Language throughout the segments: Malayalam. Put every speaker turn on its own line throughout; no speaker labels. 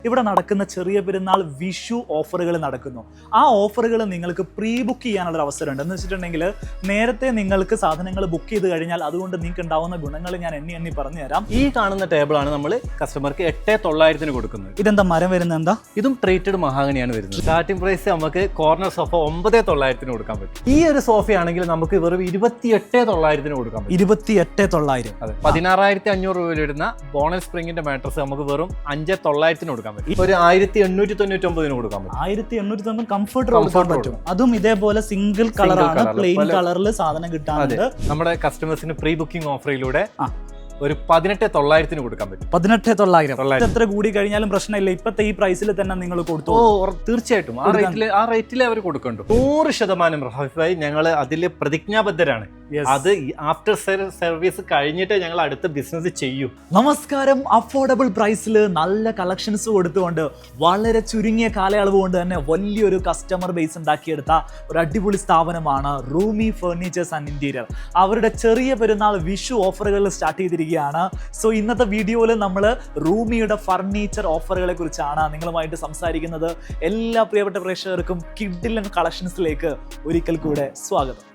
ഇവിടെ നടക്കുന്ന ചെറിയ പെരുന്നാൾ വിഷു ഓഫറുകൾ നടക്കുന്നു. ആ ഓഫറുകൾ നിങ്ങൾക്ക് പ്രീ ബുക്ക് ചെയ്യാനുള്ള അവസരമുണ്ട്. എന്ന് വെച്ചിട്ടുണ്ടെങ്കിൽ നേരത്തെ നിങ്ങൾക്ക് സാധനങ്ങൾ ബുക്ക് ചെയ്ത് കഴിഞ്ഞാൽ അതുകൊണ്ട് നിങ്ങൾക്ക് ഉണ്ടാവുന്ന ഗുണങ്ങൾ ഞാൻ എണ്ണി പറഞ്ഞു തരാം.
ഈ കാണുന്ന ടേബിളാണ് നമ്മൾ കസ്റ്റമർക്ക് 8,900 കൊടുക്കുന്നത്.
ഇതെന്താ മരം വരുന്നത്? എന്താ
ഇതും ട്രീറ്റഡ് മഹാഗണിയാണ് വരുന്നത്. സ്റ്റാർട്ടിംഗ് പ്രൈസ് നമുക്ക് കോർണർ സോഫ 9,900 കൊടുക്കാൻ പറ്റും. ഈ ഒരു സോഫയാണെങ്കിൽ നമുക്ക് വെറും 28,900 കൊടുക്കാൻ പറ്റും.
28,900.
അതെ, 16,500 രൂപ വരുന്ന ബോണൽ സ്പ്രിംഗിന്റെ മാട്രസ് നമുക്ക് വെറും 5,900 കൊടുക്കാം. ഒരു 1,899 കൊടുക്കാൻ പറ്റും.
1,890 കംഫർട്ട് കൊടുക്കാൻ പറ്റും. അതും ഇതേപോലെ സിംഗിൾ കളറാണ്, പ്ലെയിൻ കളറിൽ സാധനം കിട്ടാനുണ്ട്.
നമ്മുടെ കസ്റ്റമേഴ്സിന് പ്രീ ബുക്കിംഗ് ഓഫറിലൂടെ ഒരു 18,900 കൊടുക്കാൻ പറ്റും.
18,900 എത്ര കൂടി കഴിഞ്ഞാലും പ്രശ്നമില്ല. ഇപ്പത്തെ ഈ പ്രൈസിൽ തന്നെ നിങ്ങൾ കൊടുത്തു.
തീർച്ചയായിട്ടും ആ റേറ്റിൽ അവർ കൊടുക്കണ്ടു. 100% ഞങ്ങൾ അതിൽ പ്രതിജ്ഞാബദ്ധരാണ്. അത് ആഫ്റ്റർ സർവീസ് കഴിഞ്ഞിട്ട് ഞങ്ങൾ അടുത്ത ബിസിനസ് ചെയ്യും.
നമസ്കാരം. അഫോർഡബിൾ പ്രൈസിൽ നല്ല കളക്ഷൻസ് കൊടുത്തുകൊണ്ട് വളരെ ചുരുങ്ങിയ കാലയളവ് കൊണ്ട് തന്നെ വലിയൊരു കസ്റ്റമർ ബേസ് ഉണ്ടാക്കിയെടുത്ത ഒരു അടിപൊളി സ്ഥാപനമാണ് റൂമി ഫർണിച്ചേഴ്സ് ആൻഡ് ഇന്റീരിയർ. അവരുടെ ചെറിയ പെരുന്നാൾ വിഷു ഓഫറുകൾ സ്റ്റാർട്ട് ചെയ്തിരിക്കുകയാണ്. സോ ഇന്നത്തെ വീഡിയോയിൽ നമ്മൾ റൂമിയുടെ ഫർണിച്ചർ ഓഫറുകളെ കുറിച്ചാണ് നിങ്ങളുമായിട്ട് സംസാരിക്കുന്നത്. എല്ലാ പ്രിയപ്പെട്ട പ്രേക്ഷകർക്കും കിഡിലൻ കളക്ഷൻസിലേക്ക് ഒരിക്കൽ കൂടെ സ്വാഗതം.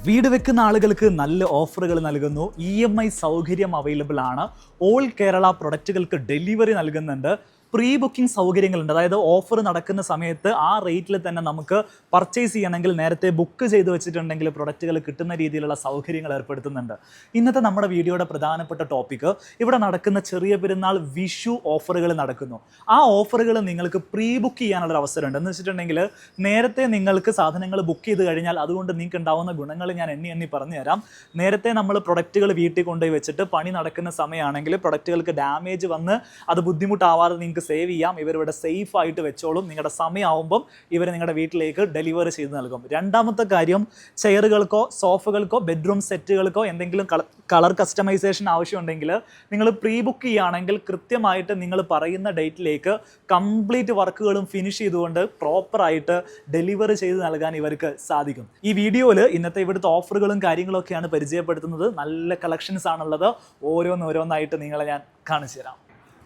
വീട് വെക്കുന്ന ആളുകൾക്ക് നല്ല ഓഫറുകൾ നൽകുന്നു. EMI സൗകര്യം അവൈലബിൾ ആണ്. ഓൾ കേരള പ്രൊഡക്റ്റുകൾക്ക് ഡെലിവറി നൽകുന്നുണ്ട്. പ്രീ ബുക്കിംഗ് സൗകര്യങ്ങളുണ്ട്. അതായത് ഓഫർ നടക്കുന്ന സമയത്ത് ആ റേറ്റിൽ തന്നെ നമുക്ക് പർച്ചേസ് ചെയ്യണമെങ്കിൽ നേരത്തെ ബുക്ക് ചെയ്ത് വെച്ചിട്ടുണ്ടെങ്കിൽ പ്രൊഡക്റ്റുകൾ കിട്ടുന്ന രീതിയിലുള്ള സൗകര്യങ്ങൾ ഏർപ്പെടുത്തുന്നുണ്ട്. ഇന്നത്തെ നമ്മുടെ വീഡിയോയുടെ പ്രധാനപ്പെട്ട ടോപ്പിക്ക് ഇവിടെ നടക്കുന്ന ചെറിയ പെരുന്നാൾ വിഷു ഓഫറുകൾ നടക്കുന്നു. ആ ഓഫറുകൾ നിങ്ങൾക്ക് പ്രീ ബുക്ക് ചെയ്യാനുള്ള അവസരമുണ്ട്. എന്ന് വെച്ചിട്ടുണ്ടെങ്കിൽ നേരത്തെ നിങ്ങൾക്ക് സാധനങ്ങൾ ബുക്ക് ചെയ്ത് കഴിഞ്ഞാൽ അതുകൊണ്ട് നിങ്ങൾക്ക് ഉണ്ടാവുന്ന ഗുണങ്ങൾ ഞാൻ എണ്ണി പറഞ്ഞു തരാം. നേരത്തെ നമ്മൾ പ്രൊഡക്റ്റുകൾ വീട്ടിൽ കൊണ്ടുപോയി വെച്ചിട്ട് പണി നടക്കുന്ന സമയമാണെങ്കിൽ പ്രൊഡക്റ്റുകൾക്ക് ഡാമേജ് വന്ന് അത് ബുദ്ധിമുട്ടാവാതെ നിങ്ങൾക്ക് സേവ് ചെയ്യാം. ഇവരിവിടെ സേഫ് ആയിട്ട് വെച്ചോളും. നിങ്ങളുടെ സമയമാവുമ്പം ഇവർ നിങ്ങളുടെ വീട്ടിലേക്ക് ഡെലിവറി ചെയ്ത് നൽകും. രണ്ടാമത്തെ കാര്യം, ചെയറുകൾക്കോ സോഫകൾക്കോ ബെഡ്റൂം സെറ്റുകൾക്കോ എന്തെങ്കിലും കളർ കസ്റ്റമൈസേഷൻ ആവശ്യമുണ്ടെങ്കിൽ നിങ്ങൾ പ്രീ ബുക്ക് ചെയ്യുകയാണെങ്കിൽ കൃത്യമായിട്ട് നിങ്ങൾ പറയുന്ന ഡേറ്റിലേക്ക് കംപ്ലീറ്റ് വർക്കുകളും ഫിനിഷ് ചെയ്തുകൊണ്ട് പ്രോപ്പറായിട്ട് ഡെലിവറി ചെയ്ത് നൽകാൻ ഇവർക്ക് സാധിക്കും. ഈ വീഡിയോയിൽ ഇന്നത്തെ ഇവിടുത്തെ ഓഫറുകളും കാര്യങ്ങളൊക്കെയാണ് പരിചയപ്പെടുത്തുന്നത്. നല്ല കളക്ഷൻസ് ആണുള്ളത്. ഓരോന്നായിട്ട് നിങ്ങളെ ഞാൻ കാണിച്ചു തരാം.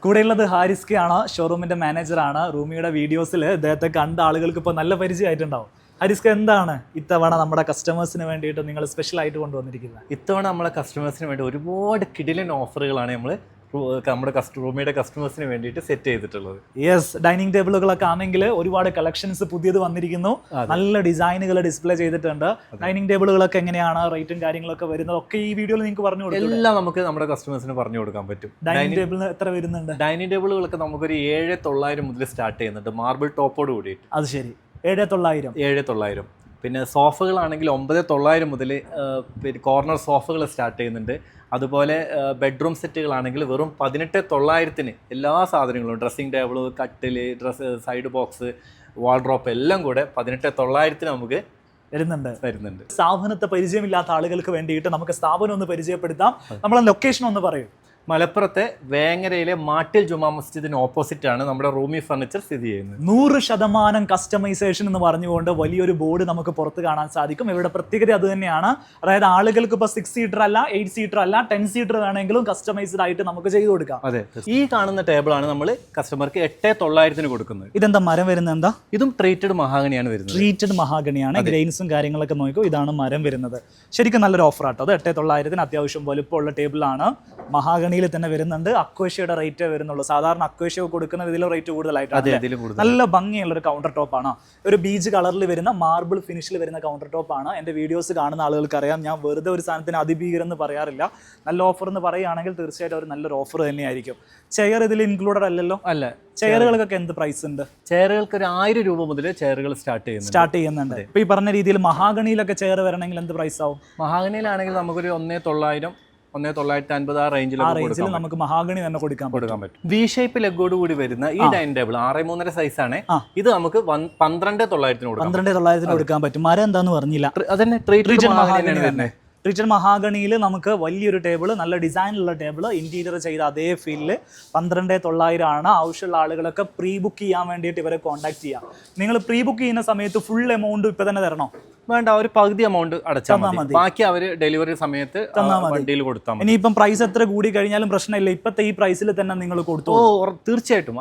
കൂടെയുള്ളത് ഹാരിസ് കെ ആണ്, ഷോറൂമിൻ്റെ മാനേജറാണ്. റൂമിയുടെ വീഡിയോസിൽ ഇദ്ദേഹത്തെ കണ്ട ആളുകൾക്ക് ഇപ്പോൾ നല്ല പരിചയമായിട്ടുണ്ടാവും. ഹാരിസ് കെ, എന്താണ് ഇത്തവണ നമ്മുടെ കസ്റ്റമേഴ്സിന് വേണ്ടിയിട്ട് നിങ്ങൾ സ്പെഷ്യലായിട്ട് കൊണ്ടുവന്നിരിക്കുന്നത്?
ഇത്തവണ നമ്മളെ കസ്റ്റമേഴ്സിന് വേണ്ടി ഒരുപാട് കിടിലൻ ഓഫറുകളാണ് നമ്മൾ നമ്മുടെ റൂമിയുടെ കസ്റ്റമേഴ്സിന് വേണ്ടിയിട്ട് സെറ്റ് ചെയ്തിട്ടുള്ളത്.
യെസ്, ഡൈനിങ് ടേബിളുകളൊക്കെ ആണെങ്കിൽ ഒരുപാട് കളക്ഷൻസ് പുതിയത് വന്നിരിക്കുന്നു. നല്ല ഡിസൈനുകൾ ഡിസ്പ്ലേ ചെയ്തിട്ടുണ്ട്. ഡൈനിങ് ടേബിളുകളൊക്കെ എങ്ങനെയാണ് റേറ്റും കാര്യങ്ങളൊക്കെ വരുന്നത് ഒക്കെ ഈ വീഡിയോയിൽ നിങ്ങൾക്ക് പറഞ്ഞു കൊടുക്കും.
എല്ലാം നമുക്ക് നമ്മുടെ കസ്റ്റമേഴ്സിന് പറഞ്ഞു കൊടുക്കാൻ പറ്റും.
ഡൈനിങ് ടേബിളിന് എത്ര വരുന്നുണ്ട്?
ഡൈനിങ് ടേബിളുകളൊക്കെ നമുക്കൊരു 7,900 മുതൽ സ്റ്റാർട്ട് ചെയ്യുന്നുണ്ട്, മാർബിൾ ടോപ്പോട് കൂടിയിട്ട്.
അത് ശരി, 7,900.
പിന്നെ സോഫകളാണെങ്കിൽ 9,900 മുതൽ കോർണർ സോഫകൾ സ്റ്റാർട്ട് ചെയ്യുന്നുണ്ട്. അതുപോലെ ബെഡ്റൂം സെറ്റുകളാണെങ്കിൽ വെറും 18,900 എല്ലാ സാധനങ്ങളും, ഡ്രസ്സിംഗ് ടേബിൾ, കട്ടില്, സൈഡ് ബോക്സ്, വാൾഡ്രോപ്പ് എല്ലാം കൂടെ 18,900 നമുക്ക് വരുന്നുണ്ട്.
സ്ഥാപനത്തെ പരിചയമില്ലാത്ത ആളുകൾക്ക് വേണ്ടിയിട്ട് നമുക്ക് സ്ഥാപനം ഒന്ന് പരിചയപ്പെടുത്താം. നമ്മളെ ലൊക്കേഷൻ ഒന്ന് പറയും.
മലപ്പുറത്തെ വേങ്ങരയിലെ മാട്ടിൽ ജുമാ മസ്ജിദിന് ഓപ്പോസിറ്റ് ആണ് നമ്മുടെ റൂമി ഫർണിച്ചർ സ്ഥിതി ചെയ്യുന്നത്.
100% കസ്റ്റമൈസേഷൻ എന്ന് പറഞ്ഞുകൊണ്ട് വലിയൊരു ബോർഡ് നമുക്ക് പുറത്ത് കാണാൻ സാധിക്കും. ഇവരുടെ പ്രത്യേകത അത് തന്നെയാണ്. അതായത് ആളുകൾക്ക് ഇപ്പോൾ 6 സീറ്റർ അല്ല, 8 സീറ്റർ അല്ല, 10 സീറ്റർ വേണമെങ്കിലും കസ്റ്റമൈസ്ഡ് ആയിട്ട് നമുക്ക് ചെയ്തു കൊടുക്കാം.
അതെ, ഈ കാണുന്ന ടേബിളാണ് നമ്മൾ കസ്റ്റമർക്ക് 8,900 കൊടുക്കുന്നത്.
ഇതെന്താ മരം വരുന്നത്? എന്താ?
ഇതും ട്രീറ്റഡ് മഹാഗണിയാണ് വരുന്നത്.
ട്രീറ്റഡ് മഹാഗണിയാണ്. ഗ്രെയിൻസും കാര്യങ്ങളൊക്കെ നോക്കൂ. ഇതാണ് മരം വരുന്നത്. ശരിക്കും നല്ലൊരു ഓഫർ ആട്ടോ. അത് 8,900 അത്യാവശ്യം വലുപ്പമുള്ള ടേബിളാണ്. മഹാഗണി തന്നെ വരുന്നുണ്ട്. അക്വേഷ്യയുടെ റേറ്റ് വരുന്നുള്ളൂ. സാധാരണ അക്വേഷ്യ കൊടുക്കുന്നത് ഇതിലും റേറ്റ് കൂടുതലായിട്ടാണ്. നല്ല ഭംഗിയുള്ള ഒരു കൗണ്ടർ ടോപ്പ് ആണ്. ഒരു ബീച്ച് കളറിൽ വരുന്ന മാർബിൾ ഫിനിഷിൽ വരുന്ന കൗണ്ടർ ടോപ്പ് ആണ്. എൻ്റെ വീഡിയോസ് കാണുന്ന ആളുകൾക്ക് അറിയാം, ഞാൻ വെറുതെ ഒരു സാധനത്തിന് അതിഭീകരം എന്ന് പറയാറില്ല. നല്ല ഓഫർ എന്ന് പറയുകയാണെങ്കിൽ തീർച്ചയായിട്ടും ഒരു നല്ലൊരു ഓഫർ തന്നെയായിരിക്കും. ചെയർ ഇതിൽ ഇൻക്ലൂഡഡ് അല്ലല്ലോ?
അല്ല.
ചെയറുകൾക്കൊക്കെ എന്ത് പ്രൈസ് ഉണ്ട്?
ചെയറുകൾക്ക് ഒരു 1,000 രൂപ മുതൽ ചെയറുകൾ സ്റ്റാർട്ട് ചെയ്യുന്നുണ്ട്.
ഇപ്പൊ ഈ പറഞ്ഞ രീതിയിൽ മഹാഗണിയിലൊക്കെ ചെയർ വരണമെങ്കിൽ എന്ത് പ്രൈസ് ആവും?
മഹാഗണിയിലാണെങ്കിൽ നമുക്കൊരു 1,900, 1,950 ആ റേഞ്ചിൽ
നമുക്ക് മഹാഗണി തന്നെ കൊടുക്കാൻ
പറ്റും. വി ഷേപ്പ് ലെഗോട് കൂടി വരുന്ന ഈ ഡൈനിങ് ടേബിൾ 6.3 സൈസ് ആണ്. ഇത് നമുക്ക് 12,900
കൊടുക്കാൻ പറ്റും. മരം എന്താന്ന് പറഞ്ഞില്ല.
അതന്നെ ട്രീറ്റഡ് മഹാഗണിയാണ് വരുന്നത്.
ട്രീറ്റഡ് മഹാഗണിയിൽ നമുക്ക് വലിയൊരു ടേബിൾ, നല്ല ഡിസൈനുള്ള ടേബിൾ, ഇന്റീരിയർ ചെയ്ത അതേ ഫീൽഡിൽ 12,900 ആണ്. ആവശ്യമുള്ള ആളുകളൊക്കെ പ്രീ ബുക്ക് ചെയ്യാൻ വേണ്ടിയിട്ട് ഇവരെ കോൺടാക്ട് ചെയ്യാം. നിങ്ങൾ പ്രീ ബുക്ക് ചെയ്യുന്ന സമയത്ത് ഫുൾ എമൗണ്ട് ഇപ്പം തന്നെ തരണോ?
വേണ്ട, ഒരു പകുതി എമൗണ്ട് അടച്ചാൽ മതി. ബാക്കി അവർ ഡെലിവറി സമയത്ത് വണ്ടിയിൽ കൊടുത്താൽ മതി.
ഇനിയിപ്പം പ്രൈസ് എത്ര കൂടി കഴിഞ്ഞാലും പ്രശ്നമില്ല, ഇപ്പോഴത്തെ ഈ പ്രൈസിൽ തന്നെ നിങ്ങൾ കൊടുത്തു.
തീർച്ചയായിട്ടും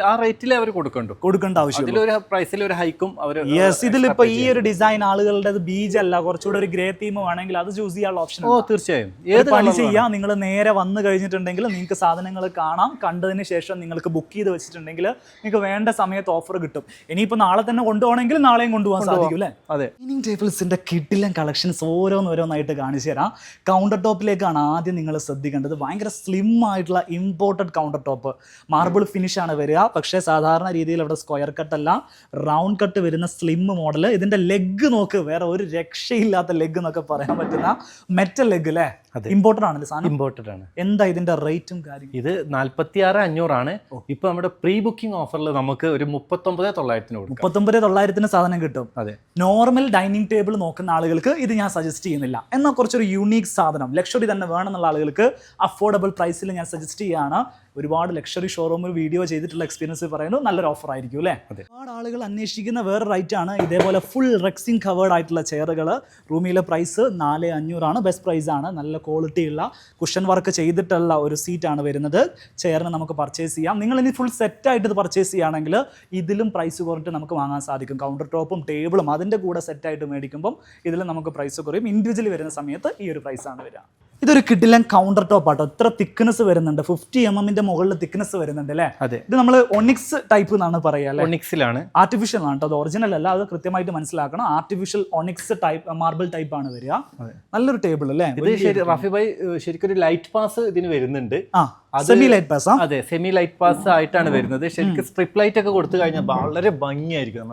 ആ റേറ്റിൽ അവർ കൊടുക്കേണ്ട ആവശ്യം. അതിലൊരു പ്രൈസിൽ ഒരു ഹൈക്കും അവർ.
യെസ്, ഇതിലിപ്പോ ഈ ഒരു ഡിസൈൻ ആളുകളുടെ ബീജ് അല്ല, കുറച്ചുകൂടെ ഒരു ഗ്രേ തീം വേണമെങ്കിൽ അത് ചൂസ് ചെയ്യാനുള്ള ഓപ്ഷൻ.
തീർച്ചയായും
ഏത് പണി ചെയ്യാം. നിങ്ങൾ നേരെ വന്നു കഴിഞ്ഞിട്ടുണ്ടെങ്കിൽ നിങ്ങൾക്ക് സാധനങ്ങൾ കാണാം. കണ്ടതിന് ശേഷം നിങ്ങൾക്ക് ബുക്ക് ചെയ്ത് വെച്ചിട്ടുണ്ടെങ്കിൽ നിങ്ങൾക്ക് വേണ്ട സമയത്ത് ഓഫർ കിട്ടും. ഇനിയിപ്പോ നാളെ തന്നെ കൊണ്ടുപോകണമെങ്കിൽ നാളെയും കൊണ്ടുപോകാൻ സാധിക്കും അല്ലേ?
അതെ.
ടേബിൾസിന്റെ കിഡിലൻ കളക്ഷൻസ് ഓരോന്നോരോന്നായിട്ട് കാണിച്ചു തരാം. കൗണ്ടർ ടോപ്പിലേക്കാണ് ആദ്യം നിങ്ങൾ ശ്രദ്ധിക്കേണ്ടത്. ഭയങ്കര സ്ലിം ആയിട്ടുള്ള imported counter top, marble finish ആണ് വരിക. പക്ഷേ സാധാരണ രീതിയിൽ അവിടെ സ്ക്വയർ കട്ട് അല്ല, റൗണ്ട് കട്ട് വരുന്ന സ്ലിം മോഡൽ. ഇതിന്റെ ലെഗ് നോക്ക്, വേറെ ഒരു രക്ഷയില്ലാത്ത ലെഗ് എന്നൊക്കെ പറയാൻ പറ്റുന്ന മെറ്റൽ ലെഗ് അല്ലേ? ഇമ്പോർട്ടഡ് ആണല്ലേ സാധനം?
ഇമ്പോർട്ടഡ് ആണ്.
എന്താ ഇതിന്റെ റേറ്റും കാര്യം?
ഇത് 46,500 ആണ്. ഇപ്പൊ നമ്മുടെ പ്രീ ബുക്കിംഗ് ഓഫറിൽ നമുക്ക് ഒരു 39,900 കൊടുക്കും.
39,900 സാധനം കിട്ടും.
അതെ.
നോർമൽ ഡൈനിങ് ടേബിൾ നോക്കുന്ന ആളുകൾക്ക് ഇത് ഞാൻ സജസ്റ്റ് ചെയ്യുന്നില്ല. എന്നാൽ കുറച്ചൊരു യൂണീക്ക് സാധനം, ലക്ഷറി തന്നെ വേണമെന്നുള്ള ആളുകൾക്ക് അഫോർഡബിൾ പ്രൈസിൽ ഞാൻ സജസ്റ്റ് ചെയ്യുകയാണ്. ഒരുപാട് ലക്ഷറി ഷോറൂമിൽ വീഡിയോ ചെയ്തിട്ടുള്ള എക്സ്പീരിയൻസ് പറയുന്നത് നല്ലൊരു ഓഫർ ആയിരിക്കും അല്ലേ? ഒരുപാട് ആളുകൾ അന്വേഷിക്കുന്ന വേറെ റൈറ്റ് ആണ് ഇതേപോലെ ഫുൾ റെക്സിങ് കവേർഡ് ആയിട്ടുള്ള ചെയറുകൾ. റൂമിലെ പ്രൈസ് 4,500 ആണ്. ബെസ്റ്റ് പ്രൈസ് ആണ്. നല്ല ക്വാളിറ്റി ഉള്ള കുഷൻ വർക്ക് ചെയ്തിട്ടുള്ള ഒരു സീറ്റാണ് വരുന്നത്. ചെയറിന് നമുക്ക് പർച്ചേസ് ചെയ്യാം. നിങ്ങൾ ഇനി ഫുൾ സെറ്റായിട്ട് ഇത് പർച്ചേസ് ചെയ്യുകയാണെങ്കിൽ ഇതിലും പ്രൈസ് കുറഞ്ഞിട്ട് നമുക്ക് വാങ്ങാൻ സാധിക്കും. കൗണ്ടർ ടോപ്പും ടേബിളും അതിൻ്റെ കൂടെ സെറ്റായിട്ട് മേടിക്കുമ്പം ഇതിൽ നമുക്ക് പ്രൈസ് കുറയും. ഇൻഡിവിജ്വലി വരുന്ന സമയത്ത് ഈ ഒരു പ്രൈസാണ് വരിക. ഇതൊരു കിഡിലൻ കൗണ്ടർ ടോപ്പ് ആട്ടോ. ഇത്ര തിക്നെസ് വരുന്നുണ്ട്, 50 mm മുകളിൽ തിക്നെസ് വരുന്നുണ്ട് അല്ലേ?
അതെ.
ഇത് നമ്മൾ ഒണിക്സ് ടൈപ്പ് എന്നാണ് പറയുക അല്ലേ?
ഒണിക്സിലാണ്.
ആർട്ടിഫിഷ്യൽ ആണ് കേട്ടോ, അത് ഒറിജിനൽ അല്ല. അത് കൃത്യമായിട്ട് മനസ്സിലാക്കണം. Artificial onyx type marble type ആണ് വരിക. നല്ലൊരു ടേബിൾ അല്ലേ?
ഇത് റാഫി ഭായ് ശരിക്കും ഒരു ലൈറ്റ് പാസ് ഇതിന് വരുന്നുണ്ട്.
Semi light pass.
അതെ, സെമി ലൈറ്റ് പാസ് ആയിട്ടാണ് വരുന്നത്. ശരിക്കും സ്ട്രിപ്പ് ലൈറ്റ് ഒക്കെ കൊടുത്തു കഴിഞ്ഞാൽ വളരെ ഭംഗിയായിരിക്കും.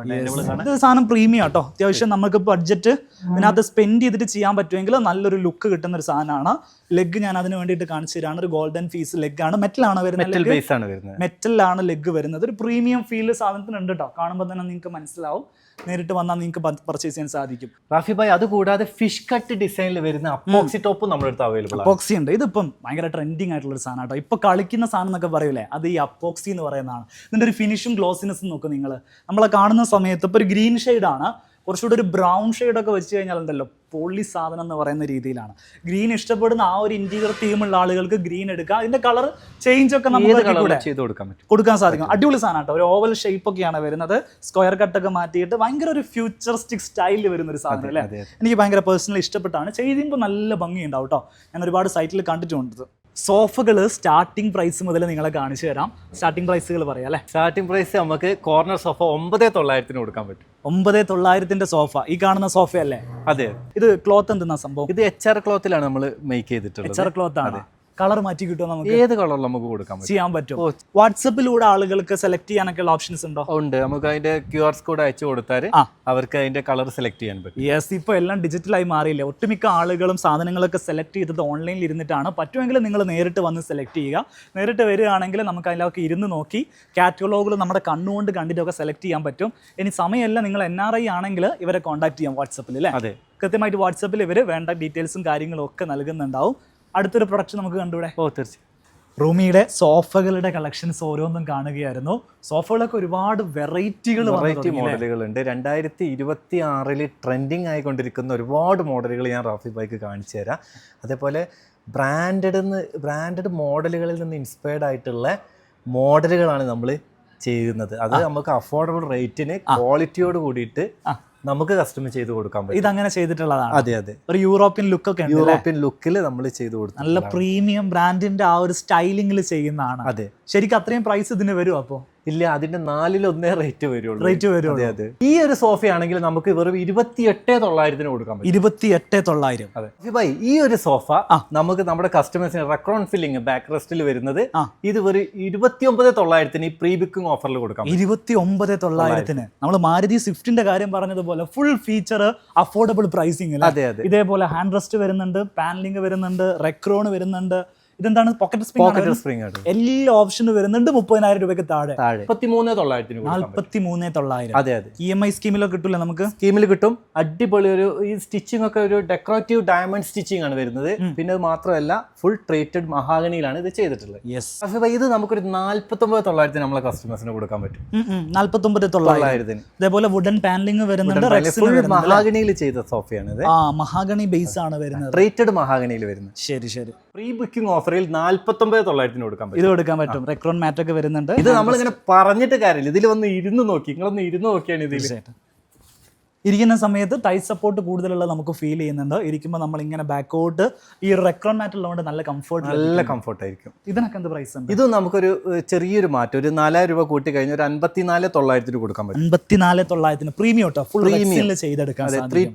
ഇത് സാധനം പ്രീമിയം ആട്ടോ. അത്യാവശ്യം നമുക്ക് ബഡ്ജറ്റ് ഇതിനകത്ത് സ്പെൻഡ് ചെയ്തിട്ട് ചെയ്യാൻ പറ്റുമെങ്കിൽ നല്ലൊരു ലുക്ക് കിട്ടുന്ന ഒരു സാധനമാണ്. ലെഗ് ഞാൻ അതിന് വേണ്ടിയിട്ട് കാണിച്ചു തരാണ്. ഒരു ഗോൾഡൻ ഫീസ് ലെഗ് ആണ്. മെറ്റലാണ് വരുന്നത്. മെറ്റലാണ് ലെഗ് വരുന്നത്. ഒരു പ്രീമിയം ഫീൽ സാധനത്തിന് ഉണ്ട് കേട്ടോ. കാണുമ്പോൾ തന്നെ നിങ്ങൾക്ക് മനസ്സിലാവും. നേരിട്ട് വന്നാൽ നിങ്ങൾക്ക് പർച്ചേസ് ചെയ്യാൻ സാധിക്കും.
റാഫി ഭായ്, അതുകൂടാതെ ഫിഷ് കട്ട് ഡിസൈനിൽ വരുന്ന അപ്പോക്സി ടോപ്പ് നമ്മുടെ അടുത്ത് അവൈലബിൾ ആണ്.
അപ്പോക്സി ഉണ്ട്. ഇതിപ്പം ഭയങ്കര ട്രെൻഡിങ് ആയിട്ടുള്ള ഒരു സാധനം കേട്ടോ. ഇപ്പൊ കളിക്കുന്ന സാധനം എന്നൊക്കെ പറയൂലേ, അത് ഈ അപ്പോക്സി എന്ന് പറയുന്നതാണ്. ഇതിന്റെ ഒരു ഫിനിഷും ഗ്ലോസിനെസ്സും നോക്കും നിങ്ങൾ. നമ്മളെ കാണുന്ന സമയത്ത് ഇപ്പൊ ഒരു ഗ്രീൻ ഷെയ്ഡാണ്, കുറച്ചുകൂടെ ഒരു ബ്രൗൺ ഷെയ്ഡൊക്കെ വെച്ച് കഴിഞ്ഞാൽ ഉണ്ടല്ലോ പൊള്ളി സാധനം എന്ന് പറയുന്ന രീതിയിലാണ്. ഗ്രീൻ ഇഷ്ടപ്പെടുന്ന ആ ഒരു ഇന്റീരിയർ തീമുള്ള ആളുകൾക്ക് ഗ്രീൻ എടുക്കാം. അതിന്റെ കളർ ചേഞ്ച് ഒക്കെ നമുക്ക് കൊടുക്കാൻ സാധിക്കും. അടിപൊളി സാധനം കേട്ടോ. ഒരു ഓവൽ ഷേപ്പ് ഒക്കെയാണ് വരുന്നത്. സ്ക്വയർ കട്ടൊക്കെ മാറ്റിയിട്ട് ഭയങ്കര ഒരു ഫ്യൂച്ചറിസ്റ്റിക് സ്റ്റൈലിൽ വരുന്ന ഒരു സാധനം അല്ലേ? എനിക്ക് ഭയങ്കര പേഴ്സണലി ഇഷ്ടപ്പെട്ടാണ്. ചെയ്യുമ്പോൾ നല്ല ഭംഗിയുണ്ടാവും കേട്ടോ. ഞാൻ ഒരുപാട് സൈറ്റിൽ കണ്ടിട്ടുണ്ട്. സോഫകൾ സ്റ്റാർട്ടിംഗ് പ്രൈസ് മുതൽ നിങ്ങളെ കാണിച്ചു തരാം. സ്റ്റാർട്ടിംഗ് പ്രൈസുകൾ പറയാം അല്ലേ?
സ്റ്റാർട്ടിംഗ് പ്രൈസ് നമുക്ക് കോർണർ സോഫ 9,900 കൊടുക്കാൻ പറ്റും.
9,900 സോഫ. ഈ കാണുന്ന സോഫയല്ലേ?
അതെ.
ഇത് ക്ലോത്ത് എന്തെന്നാ സംഭവം?
ഇത് HR ക്ലോത്തിലാണ് നമ്മൾ മേക്ക് ചെയ്തിട്ടുള്ളത്.
HR ക്ലോത്ത് ആണ്. കളർ മാറ്റി കിട്ടുമോ? നമുക്ക്
ഏത് കളറിൽ നമുക്ക് കൊടുക്കാൻ
പറ്റും. വാട്സപ്പിലൂടെ ആളുകൾക്ക് സെലക്ട് ചെയ്യാനൊക്കെ ഓപ്ഷൻസ് ഉണ്ടോ?
ഉണ്ട്. നമുക്ക് അതിന്റെ QR കോഡ് അയച്ചു കൊടുത്താൽ അവർക്ക് അതിന്റെ കളർ സെലക്ട് ചെയ്യാൻ പറ്റും.
യെസ്, ഇപ്പോൾ എല്ലാം ഡിജിറ്റലായി മാറിയില്ലേ. ഒട്ടുമിക്ക ആളുകളും സാധനങ്ങളൊക്കെ സെലക്ട് ചെയ്തത് ഓൺലൈനിൽ ഇരുന്നിട്ടാണ്. പറ്റുമെങ്കിൽ നിങ്ങൾ നേരിട്ട് വന്ന് സെലക്ട് ചെയ്യുക. നേരിട്ട് വരികയാണെങ്കിൽ നമുക്ക് അതിലൊക്കെ ഇരുന്ന് നോക്കി കാറ്റലോഗുകൾ നമ്മുടെ കണ്ണുകൊണ്ട് കണ്ടിട്ടൊക്കെ സെലക്ട് ചെയ്യാൻ പറ്റും. ഇനി സമയമല്ല, നിങ്ങൾ NRI ആണെങ്കിൽ ഇവരെ കോൺടാക്ട് ചെയ്യാം വാട്സപ്പിൽ അല്ലേ?
അതെ,
കൃത്യമായിട്ട് വാട്സപ്പിൽ ഇവർ വേണ്ട ഡീറ്റെയിൽസും കാര്യങ്ങളും ഒക്കെ നൽകുന്നുണ്ടാവും. അടുത്തൊരു പ്രൊഡക്റ്റ് നമുക്ക് കണ്ടുകൂടെ?
തീർച്ചയായും.
റൂമിയുടെ സോഫകളുടെ കളക്ഷൻസ് ഓരോന്നും കാണുകയായിരുന്നു. സോഫകളൊക്കെ ഒരുപാട് വെറൈറ്റി
മോഡലുകളുണ്ട്. 2026 ട്രെൻഡിങ് ആയിക്കൊണ്ടിരിക്കുന്ന ഒരുപാട് മോഡലുകൾ ഞാൻ റാഫി ഭായ്ക്ക് കാണിച്ചു തരാം. അതേപോലെ ബ്രാൻഡഡ് മോഡലുകളിൽ നിന്ന് ഇൻസ്പയർഡ് ആയിട്ടുള്ള മോഡലുകളാണ് നമ്മൾ ചെയ്യുന്നത്. അത് നമുക്ക് അഫോർഡബിൾ റേറ്റിന് ക്വാളിറ്റിയോട് കൂടിയിട്ട് നമുക്ക് കസ്റ്റമൈസ് ചെയ്ത് കൊടുക്കാൻ പറ്റും.
ഇതങ്ങനെ ചെയ്തിട്ടുള്ളതാണ്.
അതെ അതെ.
ഒരു യൂറോപ്യൻ ലുക്ക് ഒക്കെ
യൂറോപ്യൻ ലുക്കിൽ നമ്മൾ ചെയ്ത് കൊടുക്കും.
നല്ല പ്രീമിയം ബ്രാൻഡിന്റെ ആ ഒരു സ്റ്റൈലിംഗിൽ ചെയ്യുന്നതാണ്.
അതെ.
ശരിക്കും അത്രയും പ്രൈസ് ഇതിന് വരും? അപ്പോ
ഇല്ല, അതിന്റെ 4-1 റേറ്റ് വരുള്ളൂ.
അതെ.
ഈ ഒരു സോഫയാണെങ്കിൽ നമുക്ക് വെറും 28,900 കൊടുക്കാൻ പറ്റും.
28,900.
അതെ ഭായ്, ഈ ഒരു സോഫ നമുക്ക് നമ്മുടെ കസ്റ്റമേഴ്സിന് റെക്രോൺ ഫില്ലിംഗ് ബാക്ക് റെസ്റ്റിൽ വരുന്നത് ഇത് വെറും 29,900 ഈ പ്രീ ബുക്കിംഗ് ഓഫറിൽ കൊടുക്കാം.
29,900. നമ്മൾ മാരുതി സ്വിഫ്റ്റിന്റെ കാര്യം പറഞ്ഞതുപോലെ ഫുൾ ഫീച്ചർ അഫോർഡബിൾ പ്രൈസിംഗ്.
അതെ അതെ.
ഇതേപോലെ ഹാൻഡ് റെസ്റ്റ് വരുന്നുണ്ട്, പാനലിംഗ് വരുന്നുണ്ട്, റെക്രോൺ വരുന്നുണ്ട്. ഇതെന്താണ് പോക്കറ്റ്
പോക്കറ്റ്
സ്പ്രിംഗ്?
സ്പ്രിംഗ് ആണ്.
എല്ലാ ഓപ്ഷനും വരുന്നുണ്ട് 30,000 രൂപയ്ക്ക് താഴെ.
43,900
43,900.
അതെ അതെ.
EMI സ്കീമിലൊക്കെ കിട്ടൂല നമുക്ക്?
സ്കീമിൽ കിട്ടും. അടിപൊളി ഒരു ഈ സ്റ്റിച്ചിങ് ഒക്കെ ഒരു ഡെക്കറേറ്റീവ് ഡയമണ്ട് സ്റ്റിച്ചിങ് ആണ് വരുന്നത്. പിന്നെ അത് മാത്രമല്ല ഫുൾ ട്രീറ്റഡ് മഹാഗണിയിലാണ് ഇത് ചെയ്തിട്ടുള്ളത്.
യെസ്.
പക്ഷേ ഇത് നമുക്കൊരു 49,900 നമ്മളെ കസ്റ്റമേഴ്സിന് കൊടുക്കാൻ പറ്റും.
49,900. ഇതേപോലെ വുഡൻ പാനലിംഗ് വരുന്നുണ്ട്.
ഫുൾ മഹാഗണിയിൽ ചെയ്ത സോഫയാണ് ഇത്.
മഹാഗണി ബേസ് ആണ് വരുന്നത്.
ട്രീറ്റഡ് മഹാഗണിയിൽ വരുന്നത്.
ശരി ശരി.
പ്രീ ബുക്കിംഗ് ഓഫറിൽ 49,900 കൊടുക്കാൻ പറ്റും.
ഇത് കൊടുക്കാൻ പറ്റും. റെക്രോൺ മാറ്റ് ഒക്കെ വരുന്നുണ്ട്.
ഇത് നമ്മളിങ്ങനെ പറഞ്ഞിട്ട് കാര്യമില്ല, ഇതിൽ വന്ന് ഇരുന്ന് നോക്കി, നിങ്ങളൊന്ന് ഇരുന്ന് നോക്കിയാണ് ഇതിൽ.
ഇരിക്കുന്ന സമയത്ത് ടൈറ്റ് സപ്പോർട്ട് കൂടുതലുള്ള നമുക്ക് ഫീൽ ചെയ്യുന്നുണ്ട്. ഇരിക്കുമ്പോൾ നമ്മൾ ഇങ്ങനെ ബാക്കോട്ട് ഈ റെക്രോൺ മാറ്റ് ഉള്ളതുകൊണ്ട് നല്ല കംഫർട്ട്
ആയിരിക്കും.
ഇതിനൊക്കെ എന്ത് പ്രൈസ് ഉണ്ട്?
ഇത് നമുക്കൊരു ചെറിയൊരു മാറ്റം, ഒരു 4,000 രൂപ കൂട്ടി കഴിഞ്ഞാൽ ഒരു 54,900 കൊടുക്കാൻ പറ്റും.
54,900 പ്രീമിയം കേട്ടോ. ഫുൾ റെക്സിൽ ചെയ്തെടുക്കാൻ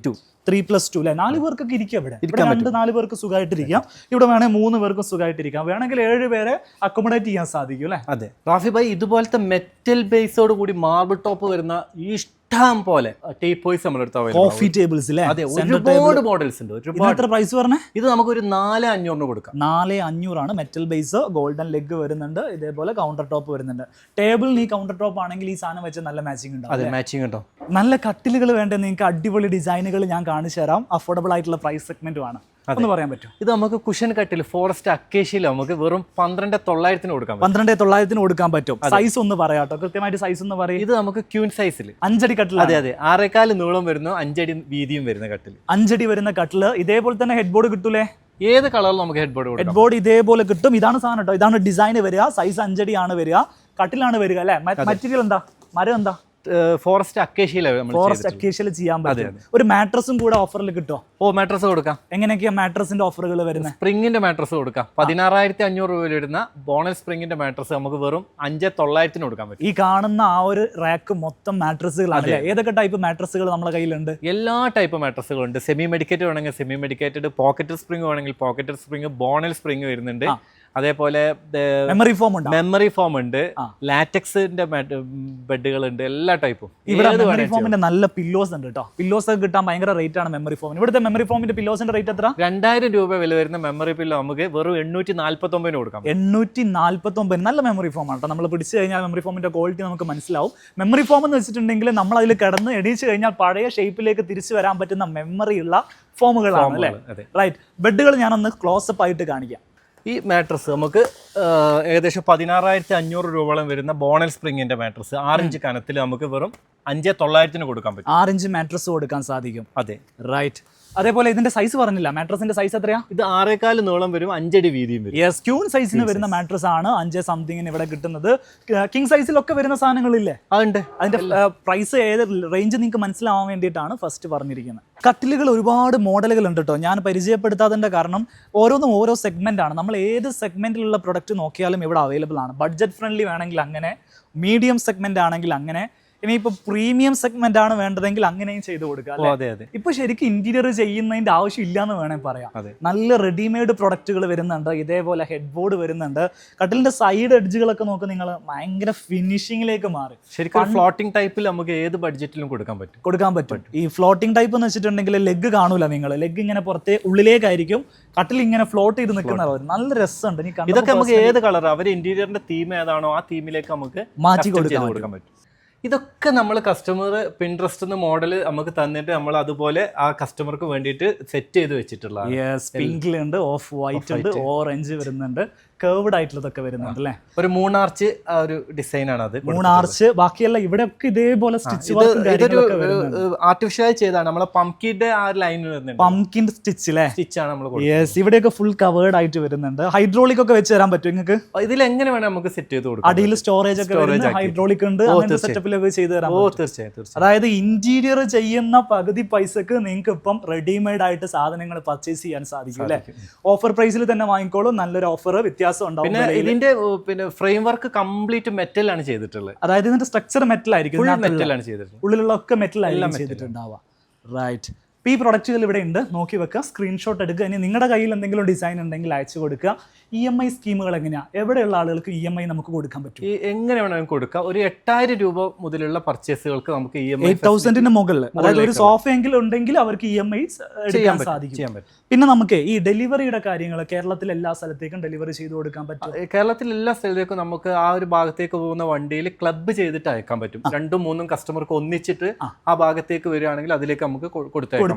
3+2 അല്ലെ? 4 പേർക്കൊക്കെ ഇരിക്കാം ഇവിടെ. 2-4 പേർക്ക് സുഖമായിട്ടിരിക്കാം. ഇവിടെ വേണേൽ 3 പേർക്ക് സുഖമായിട്ടിരിക്കാം. വേണമെങ്കിൽ 7 പേരെ അക്കോമഡേറ്റ് ചെയ്യാൻ സാധിക്കും അല്ലേ?
അതെ റാഫി ഭായി, ഇതുപോലത്തെ മെറ്റൽ ബേസോട് കൂടി മാർബിൾ ടോപ്പ് വരുന്ന ഇഷ്ടം പോലെ ടേപ്പോയ്സ് നമ്മളെടുത്ത്
കോഫി ടേബിൾസ് അല്ലേ?
അതെ, ഒരുപാട് മോഡൽസ് ഉണ്ട്. ഒരുപാട്.
പ്രൈസ് പറഞ്ഞേ?
ഇത് നമുക്കൊരു 4,500 കൊടുക്കാം.
4,500 ആണ്. മെറ്റൽ ബേസ്, ഗോൾഡൻ ലെഗ് വരുന്നുണ്ട്. ഇതേപോലെ കൗണ്ടർ ടോപ്പ് വരുന്നുണ്ട്. ടേബിളിന് ഈ കൗണ്ടർ ടോപ്പ് ആണെങ്കിൽ ഈ സാധനം വെച്ച് നല്ല മാച്ചിങ് ഉണ്ടാവും.
അതെ, മാച്ചിങ് ഉണ്ടോ?
നല്ല കട്ടിലുകൾ വേണ്ട നിങ്ങൾക്ക് അടിപൊളി ഡിസൈനുകൾ ഞാൻ കാണിച്ചു തരാം. അഫോർഡബിൾ ആയിട്ടുള്ള പ്രൈസ് സെഗ്മെന്റുമാണ്. ഒന്ന് പറയാൻ പറ്റും?
ഇത് നമുക്ക് കുഷൻ കട്ടിൽ ഫോറസ്റ്റ് അക്കേഷ്യയിൽ നമുക്ക് വെറും 12,900 കൊടുക്കാം.
12,900 കൊടുക്കാൻ പറ്റും. സൈസ് ഒന്ന് പറയാട്ടോ, കൃത്യമായിട്ട് സൈസ് ഒന്ന് പറയും.
ഇത് നമുക്ക് ക്യൂൻ സൈസിൽ
5 അടി കട്ടിൽ.
അതെ അതെ, 6.4 നീളം വരുന്നു, 5 അടി വീതിയും വരുന്ന കട്ടിൽ.
5 അടി വരുന്ന കട്ടില്. ഇതേപോലെ തന്നെ ഹെഡ് ബോർഡ് കിട്ടൂലേ?
ഏത് കളറിലും നമുക്ക് ഹെഡ് ബോർഡ്
ഹെഡ് ബോർഡ് ഇതേപോലെ കിട്ടും. ഇതാണ് സാധനം കേട്ടോ. ഇതാണ് ഡിസൈൻ വരിക. സൈസ് 5 അടിയാണ് വരിക. കട്ടിലാണ് വരിക അല്ലെ? മെറ്റീരിയൽ എന്താ? മരം എന്താ?
ഫോറസ്റ്റ് അക്കേഷ്യയിൽ
ചെയ്യാൻ പറ്റും. ഒരു മാട്രസും കൂടെ ഓഫറിൽ കിട്ടുമോ?
മാട്രസ് കൊടുക്കാം.
എങ്ങനെയൊക്കെയാ മാട്രസിന്റെ ഓഫറുകൾ വരുന്നത്?
സ്പ്രിങ്ങിന്റെ മാട്രസ് കൊടുക്കാം. 16,500 രൂപ വരുന്ന ബോണസ് സ്പ്രിങ്ങിന്റെ മാട്രസ് നമുക്ക് വെറും 5,900 കൊടുക്കാൻ പറ്റും.
ഈ കാണുന്ന ആ ഒരു റാക്ക് മൊത്തം മാട്രസുകളാണ്. ഏതൊക്കെ ടൈപ്പ് മാട്രസുകൾ നമ്മുടെ കയ്യിലുണ്ട്?
എല്ലാ ടൈപ്പ് മാട്രസുകളുണ്ട്. സെമി മെഡിക്കേറ്റഡ് വേണമെങ്കിൽ സെമി മെഡിക്കേറ്റഡ്, പോക്കറ്റ് സ്പ്രിംഗ് വേണമെങ്കിൽ പോക്കറ്റ് സ്പ്രിംഗ്, ബോണൽ സ്പ്രിംഗ് വരുന്നുണ്ട്. അതേപോലെ
മെമ്മറി
ഫോം ഉണ്ട്, ലാറ്റക്സിന്റെ ബെഡുകളുണ്ട്, എല്ലാ ടൈപ്പും.
ഇവിടെ മെമ്മറി ഫോമിന്റെ നല്ല പില്ലോസ് ഉണ്ട് കേട്ടോ. പില്ലോസ് ഒക്കെ കിട്ടാൻ ഭയങ്കര റേറ്റ് ആണ് മെമ്മറി ഫോമിന്. ഇവിടുത്തെ മെമ്മറി ഫോമിന്റെ പില്ലോസിന്റെ റേറ്റ് എത്ര?
2,000 രൂപ വില വരുന്ന മെമ്മറി പില്ലോ നമുക്ക് വെറും 849 കൊടുക്കാം.
849. നല്ല മെമ്മറി ഫോം ആണ് കേട്ടോ. നമ്മൾ പിടിച്ചു കഴിഞ്ഞാൽ മെമ്മറി ഫോമിന്റെ ക്വാളിറ്റി നമുക്ക് മനസ്സിലാവും. മെമ്മറി ഫോം എന്ന് വെച്ചിട്ടുണ്ടെങ്കിൽ നമ്മൾ അതിൽ കിടന്ന് എണീച്ച് കഴിഞ്ഞാൽ പഴയ ഷേപ്പിലേക്ക് തിരിച്ചു വരാൻ പറ്റുന്ന മെമ്മറി ഉള്ള ഫോമുകളാണ് അല്ലേ? റൈറ്റ്. ബെഡുകൾ ഞാനൊന്ന് ക്ലോസപ്പ് ആയിട്ട് കാണിക്കാം.
ഈ മാട്രസ് നമുക്ക് ഏകദേശം 16,500 രൂപയോളം വരുന്ന ബോണൽ സ്പ്രിങ്ങിന്റെ മാട്രസ് 6 ഇഞ്ച് കനത്തിൽ നമുക്ക് വെറും 5,900 കൊടുക്കാൻ പറ്റും.
6 ഇഞ്ച് മാട്രസ് കൊടുക്കാൻ സാധിക്കും.
അതെ,
റൈറ്റ്. അതേപോലെ ഇതിന്റെ സൈസ് പറഞ്ഞില്ല. മാട്രസിന്റെ സൈസ് എത്രയാ?
ഇത് 6.4 നീളം വരും, 5 അടി വീതിയും വരും.
യെസ്, ക്യൂൺ സൈസിന് വരുന്ന മാട്രസ് ആണ് 5 സംതിങ്ങിന് ഇവിടെ കിട്ടുന്നത്. കിങ് സൈസിലൊക്കെ വരുന്ന സാധനങ്ങളില്ലേ?
അതുണ്ട്.
അതിന്റെ പ്രൈസ് ഏത് റേഞ്ച് നിങ്ങൾക്ക് മനസ്സിലാവാൻ വേണ്ടിയിട്ടാണ് ഫസ്റ്റ് പറഞ്ഞിരിക്കുന്നത്. കട്ടിലുകൾ ഒരുപാട് മോഡലുകൾ ഉണ്ട് കേട്ടോ. ഞാൻ പരിചയപ്പെടുത്താതിന്റെ കാരണം ഓരോന്നും ഓരോ സെഗ്മെന്റ് ആണ്. നമ്മൾ ഏത് സെഗ്മെന്റിലുള്ള പ്രൊഡക്റ്റ് നോക്കിയാലും ഇവിടെ അവൈലബിൾ ആണ്. ബഡ്ജറ്റ് ഫ്രണ്ട്ലി വേണമെങ്കിൽ അങ്ങനെ, മീഡിയം സെഗ്മെന്റ് ആണെങ്കിൽ അങ്ങനെ, ഇനിയിപ്പോൾ പ്രീമിയം സെഗ്മെന്റ് ആണ് വേണ്ടതെങ്കിൽ അങ്ങനെയും ചെയ്ത് കൊടുക്കുക. ഇപ്പൊ ശരിക്കും ഇന്റീരിയർ ചെയ്യുന്നതിന്റെ ആവശ്യം ഇല്ലാന്ന് വേണേൽ പറയാം. നല്ല റെഡിമെയ്ഡ് പ്രൊഡക്റ്റുകൾ വരുന്നുണ്ട്. ഇതേപോലെ ഹെഡ് ബോർഡ് വരുന്നുണ്ട്. കട്ടിലിന്റെ സൈഡ് എഡ്ജുകളൊക്കെ നോക്ക് നിങ്ങൾ, ഭയങ്കര ഫിനിഷിംഗിലേക്ക് മാറി.
ശരിക്കും ഫ്ലോട്ടിംഗ് ടൈപ്പിൽ നമുക്ക് ഏത് ബഡ്ജറ്റിലും കൊടുക്കാൻ പറ്റും.
ഈ ഫ്ലോട്ടിംഗ് ടൈപ്പ് എന്ന് വെച്ചിട്ടുണ്ടെങ്കിൽ ലെഗ് കാണൂല നിങ്ങൾ. ലെഗ് ഇങ്ങനെ പുറത്തെ ഉള്ളിലേക്കായിരിക്കും. കട്ടിൽ ഇങ്ങനെ ഫ്ലോട്ട് ചെയ്ത് നിൽക്കുന്നവർ നല്ല രസമുണ്ട്.
ഇതൊക്കെ നമുക്ക് ഏത് കളർ അവർ ഇന്റീരിയറിന്റെ തീം ഏതാണോ ആ തീമിലേക്ക് നമുക്ക്
മാറ്റി കൊടുക്കാൻ പറ്റും.
ഇതൊക്കെ നമ്മൾ കസ്റ്റമർ പിൻട്രസ്റ്റ് മോഡൽ നമുക്ക് തന്നിട്ട് നമ്മൾ അതുപോലെ ആ കസ്റ്റമർക്ക് വേണ്ടിയിട്ട് സെറ്റ് ചെയ്ത് വെച്ചിട്ടുള്ള
പിങ്കിലുണ്ട്, ഓഫ് വൈറ്റ് ഉണ്ട്, ഓറഞ്ച് വരുന്നുണ്ട്, കർവ്ഡ് ആയിട്ടുള്ളതൊക്കെ വരുന്നുണ്ട് അല്ലേ?
ഒരു 3 ആർച്ച് ഒരു ഡിസൈൻ ആണ് അത്.
3 ആർച്ച്. ബാക്കിയല്ല ഇവിടെ ഒക്കെ ഇതേപോലെ
ആർട്ടിഫിഷ്യൽ ചെയ്താണ്. നമ്മളെ പംകിന്റെ ആ ലൈൻ വരുന്നുണ്ട്.
പംകിൻ സ്റ്റിച്ചാണ്
നമ്മൾ.
ഇവിടെയൊക്കെ ഫുൾ കവേർഡ് ആയിട്ട് വരുന്നുണ്ട്. ഹൈഡ്രോളിക് ഒക്കെ വെച്ച് തരാൻ പറ്റും നിങ്ങൾക്ക്.
ഇതിൽ എങ്ങനെ വേണം നമുക്ക് സെറ്റ് ചെയ്ത് കൊടുക്കാം.
അടിയിൽ സ്റ്റോറേജ് ഒക്കെ ഹൈഡ്രോളിക് ഉണ്ട്. സെറ്റപ്പിലൊക്കെ ചെയ്ത് തരാം.
തീർച്ചയായും.
അതായത് ഇന്റീരിയർ ചെയ്യുന്ന പകുതി പൈസക്ക് നിങ്ങൾക്ക് ഇപ്പം റെഡിമെയ്ഡ് ആയിട്ട് സാധനങ്ങൾ പർച്ചേസ് ചെയ്യാൻ സാധിക്കും അല്ലെ? ഓഫർ പ്രൈസിൽ തന്നെ വാങ്ങിക്കോളൂ. നല്ലൊരു ഓഫർ, വ്യത്യാസം ഉണ്ടാവും.
പിന്നെ ഇതിന്റെ ഫ്രെയിം വർക്ക് കംപ്ലീറ്റ് മെറ്റൽ ആണ് ചെയ്തിട്ടുള്ളത്.
അതായത് ഇതിന്റെ സ്ട്രക്ചർ മെറ്റൽ ആയിരിക്കും.
മെറ്റൽ ആണ് ചെയ്തിട്ടുള്ളത്.
ഉള്ളിലുള്ള ഒക്കെ മെറ്റൽ ആയിരിക്കും ചെയ്തിട്ടുണ്ടാവുക. റൈറ്റ്. അപ്പോൾ ഈ പ്രൊഡക്റ്റുകൾ ഇവിടെ ഉണ്ട്, നോക്കി വെക്കുക, സ്ക്രീൻഷോട്ട് എടുക്കുക. ഇനി നിങ്ങളുടെ കയ്യിൽ എന്തെങ്കിലും ഡിസൈൻ ഉണ്ടെങ്കിൽ അയച്ചു കൊടുക്കുക. EMI സ്കീമുകൾ എങ്ങനെയാണ്, എവിടെയുള്ള ആളുകൾക്ക് EMI നമുക്ക് കൊടുക്കാൻ പറ്റും?
എങ്ങനെ വേണമെങ്കിലും കൊടുക്കാം. ഒരു 8000 രൂപ മുതലുള്ള പർച്ചേസുകൾക്ക് നമുക്ക് EMI
8000-ന് മുകളിൽ, അതായത് ഒരു സോഫ എങ്കിലും ഉണ്ടെങ്കിൽ അവർക്ക് EMI എടുക്കാൻ സാധിക്കും. പിന്നെ നമുക്ക് ഈ ഡെലിവറിയുടെ കാര്യങ്ങൾ കേരളത്തിൽ എല്ലാ സ്ഥലത്തേക്കും ഡെലിവറി ചെയ്ത് കൊടുക്കാൻ പറ്റും.
കേരളത്തിൽ എല്ലാ സ്ഥലത്തേക്കും നമുക്ക് ആ ഒരു ഭാഗത്തേക്ക് പോകുന്ന വണ്ടിയിൽ ക്ലബ്ബ് ചെയ്തിട്ട് അയക്കാൻ പറ്റും. 2-3 കസ്റ്റമർക്ക് ഒന്നിച്ചിട്ട് ആ ഭാഗത്തേക്ക് വരികയാണെങ്കിൽ അതിലേക്ക് നമുക്ക് കൊടുത്തയക്കാൻ പറ്റും.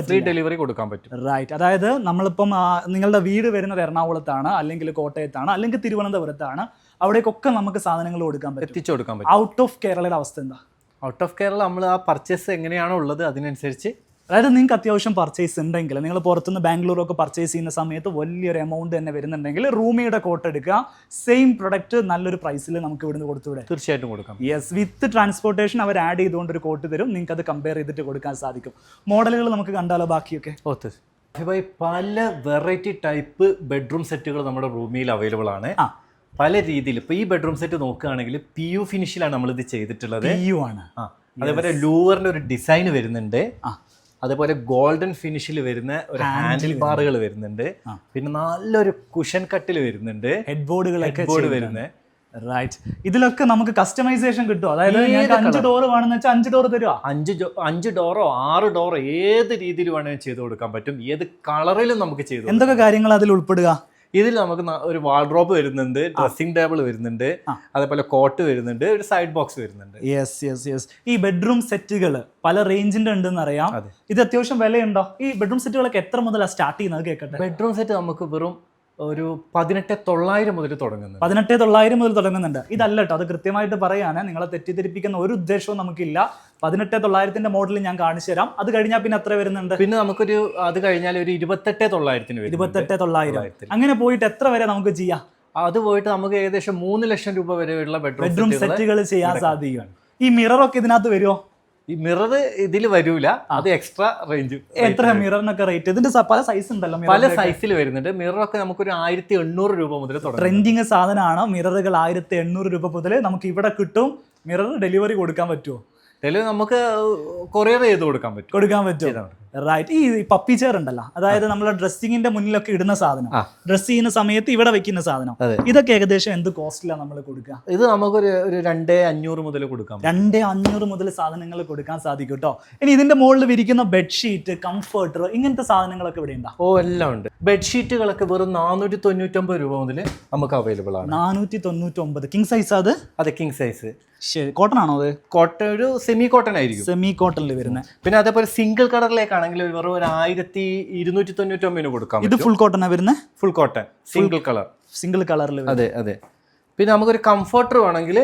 ഫ്രീ ഡെലിവറി കൊടുക്കാൻ പറ്റും.
റൈറ്റ്. അതായത് നമ്മളിപ്പം നിങ്ങളുടെ വീട് വരുന്നത് എറണാകുളത്താണ്, അല്ലെങ്കിൽ കോട്ടയത്താണ്, അല്ലെങ്കിൽ തിരുവനന്തപുരത്താണ്, അവിടേക്കൊക്കെ നമുക്ക് സാധനങ്ങൾ കൊടുക്കാൻ പറ്റും,
എത്തിച്ചു കൊടുക്കാൻ പറ്റും.
ഔട്ട് ഓഫ് കേരളയുടെ അവസ്ഥ എന്താ?
ഔട്ട് ഓഫ് കേരള നമ്മൾ ആ പർച്ചേസ് എങ്ങനെയാണോ ഉള്ളത് അതിനനുസരിച്ച്,
അതായത് നിങ്ങൾക്ക് അത്യാവശ്യം പർച്ചേസ് ഉണ്ടെങ്കിൽ, നിങ്ങൾ പുറത്തുനിന്ന് ബാംഗ്ലൂരൊക്കെ പർച്ചേസ് ചെയ്യുന്ന സമയത്ത് വലിയൊരു എമൗണ്ട് തന്നെ വരുന്നുണ്ടെങ്കിൽ റൂമിയുടെ കോട്ട് എടുക്കുക, സെയിം പ്രൊഡക്റ്റ് നല്ലൊരു പ്രൈസിൽ നമുക്ക് ഇവിടുന്ന് കൊടുത്തുവിടെ.
തീർച്ചയായിട്ടും കൊടുക്കാം.
യെസ്, വിത്ത് ട്രാൻസ്പോർട്ടേഷൻ അവർ ആഡ് ചെയ്തുകൊണ്ട് ഒരു കോട്ട് തരും, നിങ്ങൾക്ക് അത് കമ്പയർ ചെയ്തിട്ട് കൊടുക്കാൻ സാധിക്കും. മോഡലുകൾ നമുക്ക് കണ്ടാലോ ബാക്കിയൊക്കെ?
പല വെറൈറ്റി ടൈപ്പ് ബെഡ്റൂം സെറ്റുകൾ നമ്മുടെ റൂമിൽ അവൈലബിൾ ആണ്. പല രീതിയിൽ. ഇപ്പോൾ ഈ ബെഡ്റൂം സെറ്റ് നോക്കുകയാണെങ്കിൽ PU ഫിനിഷിലാണ് നമ്മളിത് ചെയ്തിട്ടുള്ളത്.
PU ആണ്.
അതേപോലെ ലൂവറിന്റെ ഒരു ഡിസൈൻ വരുന്നുണ്ട്. അതേപോലെ ഗോൾഡൻ ഫിനിഷിൽ വരുന്ന ഒരു ഹാൻഡിൽ ബാറുകൾ വരുന്നുണ്ട്. പിന്നെ നല്ലൊരു കുഷൻ കട്ടിൽ വരുന്നുണ്ട്.
ഹെഡ് ബോർഡുകളൊക്കെ
വരുന്നത്.
റൈറ്റ്. ഇതിലൊക്കെ നമുക്ക് കസ്റ്റമൈസേഷൻ കിട്ടും. അതായത് 5 ഡോർ വേണമെന്ന് വെച്ചാൽ 5 ഡോർ തരുക.
5 ഡോറോ 6 ഡോറോ ഏത് രീതിയിൽ വേണമെങ്കിലും ചെയ്ത് കൊടുക്കാൻ പറ്റും. ഏത് കളറിലും നമുക്ക് ചെയ്തു.
എന്തൊക്കെ കാര്യങ്ങൾ അതിൽ ഉൾപ്പെടുക?
ഇതിൽ നമുക്ക് ഒരു വാർഡ്രോബ് വരുന്നുണ്ട്, ഡ്രസ്സിംഗ് ടേബിൾ വരുന്നുണ്ട്, അതേപോലെ കോട്ട് വരുന്നുണ്ട്, ഒരു സൈഡ് ബോക്സ് വരുന്നുണ്ട്.
യെസ്. ഈ ബെഡ്റൂം സെറ്റുകൾ പല റേഞ്ചിന്റെ ഉണ്ടെന്ന് അറിയാം. ഇത് അത്യാവശ്യം വിലയുണ്ടോ? ഈ ബെഡ്റൂം സെറ്റുകളൊക്കെ എത്ര മുതലാണ് സ്റ്റാർട്ട് ചെയ്യുന്നത് കേൾക്കട്ടെ?
ബെഡ്റൂം സെറ്റ് നമുക്ക് വെറും ഒരു 18,900 മുതൽ തുടങ്ങുന്നുണ്ട്.
18,900 മുതൽ തുടങ്ങുന്നുണ്ട്. ഇതല്ല കേട്ടോ, അത് കൃത്യമായിട്ട് പറയാന് നിങ്ങളെ തെറ്റിദ്ധരിപ്പിക്കുന്ന ഒരു ഉദ്ദേശവും നമുക്കില്ല. 18,900 മോഡൽ ഞാൻ കാണിച്ചു തരാം. അത് കഴിഞ്ഞാൽ പിന്നെ എത്ര വരുന്നുണ്ട്?
പിന്നെ നമുക്കൊരു അത് കഴിഞ്ഞാൽ ഒരു 28,900 വരും.
28,900. അങ്ങനെ പോയിട്ട് എത്ര വരെ നമുക്ക് ചെയ്യാം?
അത് പോയിട്ട് നമുക്ക് ഏകദേശം 3 ലക്ഷം രൂപ വരെയുള്ള ബെഡ്റൂം
സെറ്റുകൾ ചെയ്യാൻ സാധിക്കും. ഈ മിററൊക്കെ ഇതിനകത്ത് വരുമോ?
ഈ മിറർ ഇതിൽ വരൂല, അത് എക്സ്ട്രാ റേഞ്ച്.
എത്ര മിററിനൊക്കെ റേറ്റ്? ഇതിന്റെ പല സൈസ് ഉണ്ടല്ലോ,
പല സൈസിൽ വരുന്നുണ്ട്. മിററൊക്കെ നമുക്കൊരു 1800 രൂപ മുതൽ തുടങ്ങും.
ട്രെൻഡിങ് സാധനമാണ് മിററുകൾ. 1800 രൂപ മുതൽ നമുക്ക് ഇവിടെ കിട്ടും. മിറർ ഡെലിവറി കൊടുക്കാൻ പറ്റുമോ?
ഡെലിവറി നമുക്ക് കൊറിയർ ചെയ്ത് കൊടുക്കാൻ പറ്റും.
റൈറ്റ്. ഈ പപ്പി ചെയർ ഉണ്ടല്ലോ, അതായത് നമ്മളെ ഡ്രസ്സിങ്ങിന്റെ മുന്നിലൊക്കെ ഇടുന്ന സാധനം, ഡ്രസ് ചെയ്യുന്ന സമയത്ത് ഇവിടെ വെക്കുന്ന സാധനം, ഇതൊക്കെ ഏകദേശം എന്ത് കോസ്റ്റിലാണ് നമ്മൾ കൊടുക്കുക?
ഇത് നമുക്കൊരു 2,500 മുതൽ കൊടുക്കാം.
2,500 മുതൽ സാധനങ്ങൾ കൊടുക്കാൻ സാധിക്കും കേട്ടോ. ഇനി ഇതിന്റെ മുകളിൽ വിരിക്കുന്ന ബെഡ്ഷീറ്റ്, കംഫർട്ടർ, ഇങ്ങനത്തെ സാധനങ്ങളൊക്കെ ഇവിടെ ഉണ്ടോ?
എല്ലാം ഉണ്ട്. ബെഡ്ഷീറ്റുകളൊക്കെ വെറും 499 രൂപ മുതൽ നമുക്ക് അവൈലബിൾ ആണ്.
499. King size? അത്
അതെ, കിങ് സൈസ്.
ശരി. കോട്ടൺ ആണോ അത്?
കോട്ടൺ, ഒരു സെമി കോട്ടൺ ആയിരിക്കും.
സെമി കോട്ടണിൽ വരുന്നത്.
പിന്നെ അതേപോലെ സിംഗിൾ കളറിലേക്കാണെങ്കിൽ വെറും ഒരു 1,299 കൊടുക്കാം.
ഇത് ഫുൾ കോട്ടണാണ് വരുന്നത്?
ഫുൾ കോട്ടൺ, സിംഗിൾ കളറിൽ. അതെ. പിന്നെ നമുക്കൊരു കംഫർട്ടർ വേണമെങ്കിൽ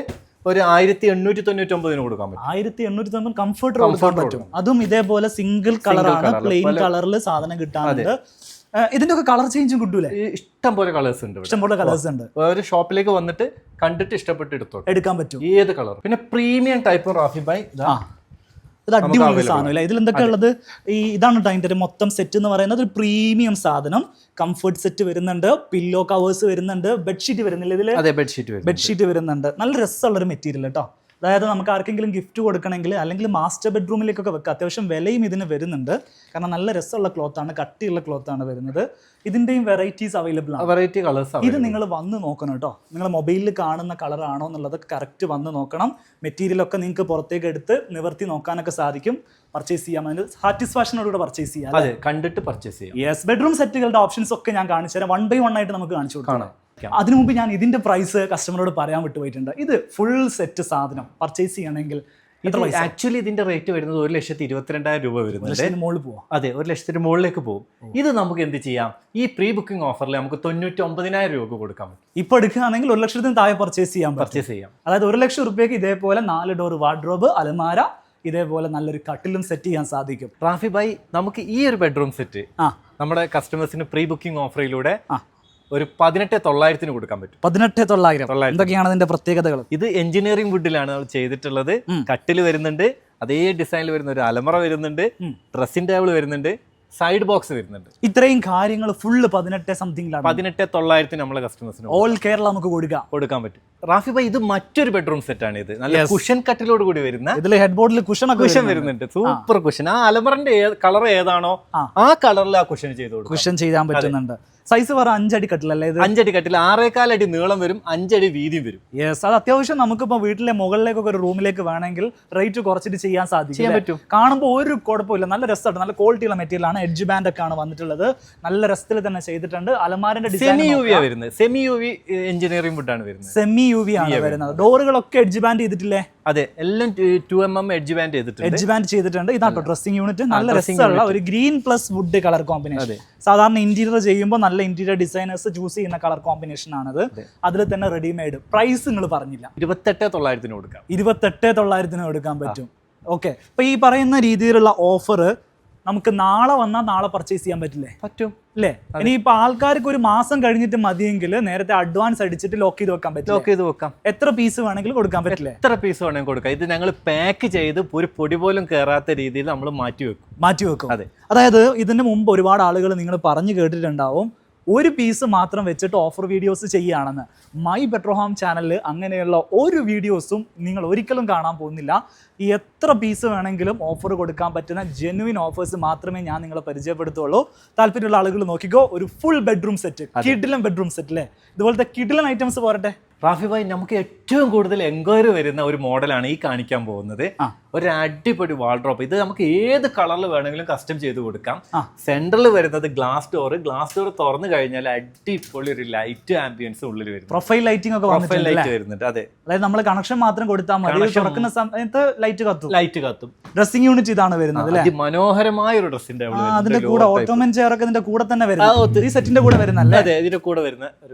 ഒരു 1,899 കൊടുക്കാൻ പറ്റും.
1,899 കംഫർട്ടർ കൊടുക്കാൻ പറ്റും. അതും ഇതേപോലെ സിംഗിൾ കളറാണ്, പ്ലെയിൻ കളറിൽ സാധനം കിട്ടാറുണ്ട്. ഇതിന്റെ ഒക്കെ കളർ ചേഞ്ചും കിട്ടൂലേ?
ഇഷ്ടം പോലെ കളേഴ്സ് ഉണ്ട്.
ഇഷ്ടംപോലെ കളേഴ്സ് ഉണ്ട്.
ഒരു ഷോപ്പിലേക്ക് വന്നിട്ട് കണ്ടിട്ട് ഇഷ്ടപ്പെട്ട്
എടുക്കാൻ പറ്റും,
ഏത് കളർ. പിന്നെ പ്രീമിയം ടൈപ്പ് റാഫി ബൈ,
ഇത് അടിപൊളി സാധനം അല്ലേ? ഇതിൽ എന്തൊക്കെ ഉള്ളത്? ഇതാണ് അതിന്റെ മൊത്തം സെറ്റ് എന്ന് പറയുന്നത്. ഒരു പ്രീമിയം സാധനം. കംഫർട്ട് സെറ്റ് വരുന്നുണ്ട്, പില്ലോ കവേഴ്സ് വരുന്നുണ്ട്, ബെഡ്ഷീറ്റ് വരുന്നില്ല ഇതിൽ?
അതെ,
ബെഡ്ഷീറ്റ് വരുന്നുണ്ട്. നല്ല രസമുള്ളൊരു മെറ്റീരിയൽ കേട്ടോ. അതായത് നമുക്ക് ആർക്കെങ്കിലും ഗിഫ്റ്റ് കൊടുക്കണമെങ്കിൽ അല്ലെങ്കിൽ മാസ്റ്റർ ബെഡ്റൂമിലേക്കൊക്കെ വെക്കാം. അത്യാവശ്യം വിലയും ഇതിന് വരുന്നുണ്ട്, കാരണം നല്ല രസമുള്ള ക്ലോത്താണ്, കട്ടിയുള്ള ക്ലോത്താണ് വരുന്നത്. ഇതിന്റെയും വെറൈറ്റീസ് അവൈലബിൾ ആണ്,
വെറൈറ്റി കളേഴ്സ്.
ഇത് നിങ്ങൾ വന്ന് നോക്കണം കേട്ടോ. നിങ്ങൾ മൊബൈലിൽ കാണുന്ന കളറാണോ എന്നുള്ളത് കറക്റ്റ് വന്ന് നോക്കണം. മെറ്റീരിയലൊക്കെ നിങ്ങൾക്ക് പുറത്തേക്ക് എടുത്ത് നിവർത്തി നോക്കാനൊക്കെ സാധിക്കും. പർച്ചേസ് ചെയ്യാൻ സാറ്റിസ്ഫാക്ഷനോടുകൂടെ പർച്ചേസ് ചെയ്യാം.
അതെ, കണ്ടിട്ട് പർച്ചേസ് ചെയ്യാം.
യെസ്. ബെഡ്റൂം സെറ്റുകളുടെ ഓപ്ഷൻസ് ഒക്കെ ഞാൻ കാണിച്ചു തരാം. 1 by 1 ആയിട്ട് നമുക്ക് കാണിച്ചു കൊടുക്കാം. അതിനു മുമ്പ് ഞാൻ ഇതിന്റെ പ്രൈസ് കസ്റ്റമറോട് പറയാൻ വിട്ടുപോയിട്ടുണ്ട്. ഇത് ഫുൾ സെറ്റ് സാധനം പർച്ചേസ് ചെയ്യണമെങ്കിൽ
ആക്ച്വലി ഇതിന്റെ റേറ്റ് വരുന്നത് 1,22,000 രൂപ വരുന്നുണ്ട്.
മുകളിൽ പോവാം.
അതെ, 1,00,000 മുകളിലേക്ക് പോകും. ഇത് നമുക്ക് എന്ത് ചെയ്യാം? ഈ പ്രീ ബുക്കിംഗ് ഓഫറിൽ നമുക്ക് 99,000 രൂപ കൊടുക്കാൻ പറ്റും.
ഇപ്പൊ എടുക്കുകയാണെങ്കിൽ 1,00,000 താഴെ പർച്ചേസ് ചെയ്യാം. അതായത് 1,00,000 രൂപയ്ക്ക് ഇതേപോലെ 4 ഡോർ വാർഡ്രോബ്, അലമാര, ഇതേപോലെ നല്ലൊരു കട്ടിലും സെറ്റ് ചെയ്യാൻ സാധിക്കും.
റാഫി ഭായ്, നമുക്ക് ഈ ഒരു ബെഡ്റൂം സെറ്റ് നമ്മുടെ കസ്റ്റമേഴ്സിന് പ്രീ ബുക്കിംഗ് ഓഫറിലൂടെ ഒരു 18,900 കൊടുക്കാൻ പറ്റും.
18,900. എന്തൊക്കെയാണ് അതിന്റെ പ്രത്യേകതകൾ?
ഇത് എഞ്ചിനീയറിംഗ് വുഡിലാണ് നമ്മൾ ചെയ്തിട്ടുള്ളത്. കട്ടിൽ വരുന്നുണ്ട്, അതേ ഡിസൈനിൽ വരുന്ന ഒരു അലമറ വരുന്നുണ്ട്, ഡ്രസ്സിംഗ് ടേബിൾ വരുന്നുണ്ട്, സൈഡ് ബോക്സ് വരുന്നുണ്ട്.
ഇത്രയും കാര്യങ്ങൾ ഫുള്ള് 18 സംതിങ്ങിലാണ്.
18,900 നമ്മളെ കസ്റ്റമേഴ്സിന്
ഓൾ കേരള നമുക്ക്
കൊടുക്കാൻ പറ്റും. റാഫി ഭായ്, ഇത് മറ്റൊരു ബെഡ്റൂം സെറ്റ് ആണ്. ഇത് നല്ല കുഷൻ കട്ടിലോട് കൂടി വരുന്ന,
ഇതിൽ ഹെഡ് ബോർഡിൽ കുഷൻ
വരുന്നുണ്ട്. Super cushion. ആ അലമറിന്റെ കളർ ഏതാണോ ആ കളറിൽ ആ കുഷൻ ചെയ്ത് കൊടുക്കും.
കുഷൻ ചെയ്യാൻ പറ്റുന്നുണ്ട്. സൈസ് പറ 5 അടി കട്ടിലല്ലേ ഇത്?
5 അടി കട്ടിൽ, 6.25 അടി നീളം വരും, 5 അടി വീതിയും വരും.
യെസ്, അത് അത്യാവശ്യം നമുക്കിപ്പോൾ വീട്ടിലെ മുകളിലേക്കൊക്കെ ഒരു റൂമിലേക്ക് വേണമെങ്കിൽ റേറ്റ് കുറച്ചിട്ട് ചെയ്യാൻ
പറ്റും.
കാണുമ്പോൾ ഒരു കുഴപ്പമില്ല, നല്ല രസമായിട്ട്, നല്ല ക്വാളിറ്റിയുള്ള മെറ്റീരിയൽ ആണ്. എഡ്ജ് ബാൻഡ് ഒക്കെ ആണ് വന്നിട്ടുള്ളത്, നല്ല രസത്തിൽ തന്നെ ചെയ്തിട്ടുണ്ട്. അലമാരന്റെ
സെമി യു വി വരുന്നത്, semi U V engineering wood ആണ് വരുന്നത്.
സെമി യു വി ആണ് വരുന്നത്. ഡോറുകളൊക്കെ എഡ്ജ് ബാൻഡ് ചെയ്തിട്ടില്ലേ?
അതെ, എല്ലാം 2mm എഡ്ജ് ബാൻഡ് ചെയ്തിട്ടുണ്ട്.
എഡ്ജ് ബാൻഡ് ചെയ്തിട്ടുണ്ട്. ഇതാട്ടോ ഡ്രസ്സിംഗ് യൂണിറ്റ്. നല്ല രസമുള്ള ഒരു green plus wood colour combination. സാധാരണ ഇന്റീരിയർ ചെയ്യുമ്പോൾ നല്ല ഇന്റീരിയർ ഡിസൈനേഴ്സ് ചൂസ് ചെയ്യുന്ന കളർ കോമ്പിനേഷൻ ആണത്. അതിൽ തന്നെ റെഡിമെയ്ഡ്. പ്രൈസ് നിങ്ങൾ പറഞ്ഞില്ല,
28,900 കൊടുക്കാം.
28,900 കൊടുക്കാൻ പറ്റും. ഓക്കെ, അപ്പൊ ഈ പറയുന്ന രീതിയിലുള്ള ഓഫർ നമുക്ക് നാളെ വന്നാൽ നാളെ പർച്ചേസ് ചെയ്യാൻ പറ്റില്ലേ?
പറ്റും
അല്ലേ? ഇനിയിപ്പോ ആൾക്കാർക്ക് ഒരു മാസം കഴിഞ്ഞിട്ട് മതിയെങ്കിൽ നേരത്തെ അഡ്വാൻസ് അടിച്ചിട്ട് ലോക്ക് ചെയ്ത് വെക്കാൻ പറ്റും.
ലോക്ക് ചെയ്ത് വെക്കാം.
എത്ര പീസ് വേണമെങ്കിലും കൊടുക്കാൻ പറ്റില്ലേ?
എത്ര പീസ് വേണമെങ്കിൽ കൊടുക്കാം. ഇത് ഞങ്ങൾ പാക്ക് ചെയ്ത് ഒരു പൊടി പോലും കയറാത്ത രീതിയിൽ നമ്മൾ മാറ്റി വെക്കും.
അതെ, അതായത് ഇതിന് മുമ്പ് ഒരുപാട് ആളുകൾ നിങ്ങൾ പറഞ്ഞു കേട്ടിട്ടുണ്ടാവും, ഒരു പീസ് മാത്രം വെച്ചിട്ട് ഓഫർ വീഡിയോസ് ചെയ്യുകയാണെന്ന്. മൈ ബെറ്റർ ഹോം ചാനലിൽ അങ്ങനെയുള്ള ഒരു വീഡിയോസും നിങ്ങൾ ഒരിക്കലും കാണാൻ പോകുന്നില്ല. ഈ എത്ര പീസ് വേണമെങ്കിലും ഓഫർ കൊടുക്കാൻ പറ്റുന്ന ജെന്യുവിൻ ഓഫേഴ്സ് മാത്രമേ ഞാൻ നിങ്ങളെ പരിചയപ്പെടുത്തുള്ളൂ. താല്പര്യമുള്ള ആളുകൾ നോക്കിക്കോ. ഒരു ഫുൾ ബെഡ്റൂം സെറ്റ്, കിഡിലൻ ബെഡ്റൂം സെറ്റ് അല്ലേ? ഇതുപോലത്തെ കിഡിലൻ ഐറ്റംസ് പോരട്ടെ.
റാഫി ഭായ്, നമുക്ക് ഏറ്റവും കൂടുതൽ എൻക്വയറി വരുന്ന ഒരു മോഡലാണ് ഈ കാണിക്കാൻ പോകുന്നത്. ഒരു അടിപൊളി വാൾഡ്രോപ്പ്. ഇത് നമുക്ക് ഏത് കളറിൽ വേണമെങ്കിലും കസ്റ്റം ചെയ്ത് കൊടുക്കാം. സെന്ററിൽ വരുന്നത് ഗ്ലാസ് ഡോർ തുറന്നു കഴിഞ്ഞാൽ അടിപൊളി ഒരു ലൈറ്റ് ആംബിയൻസ് ഉള്ളിൽ വരും.
പ്രൊഫൈൽ ലൈറ്റിംഗ് ഒക്കെ
വരുന്നുണ്ട്. അതെ,
അതായത് നമ്മൾ കണക്ഷൻ മാത്രം കൊടുത്താൽ മതി. തുറക്കുന്ന സമയത്ത് ലൈറ്റ് കത്തും. ഡ്രസ്സിംഗ് യൂണിറ്റ് ഇതാണ് വരുന്നത്.
മനോഹരമായ ഒരു ഡ്രസ്സിന്റെ
അതിന്റെ കൂടെ ഓട്ടോമൻ ചെയർ ഒക്കെ ഇതിന്റെ കൂടെ തന്നെ വരുന്നത്. ഈ സെറ്റിന്റെ കൂടെ വരുന്നല്ലേ?
അതെ, ഇതിന്റെ കൂടെ വരുന്ന.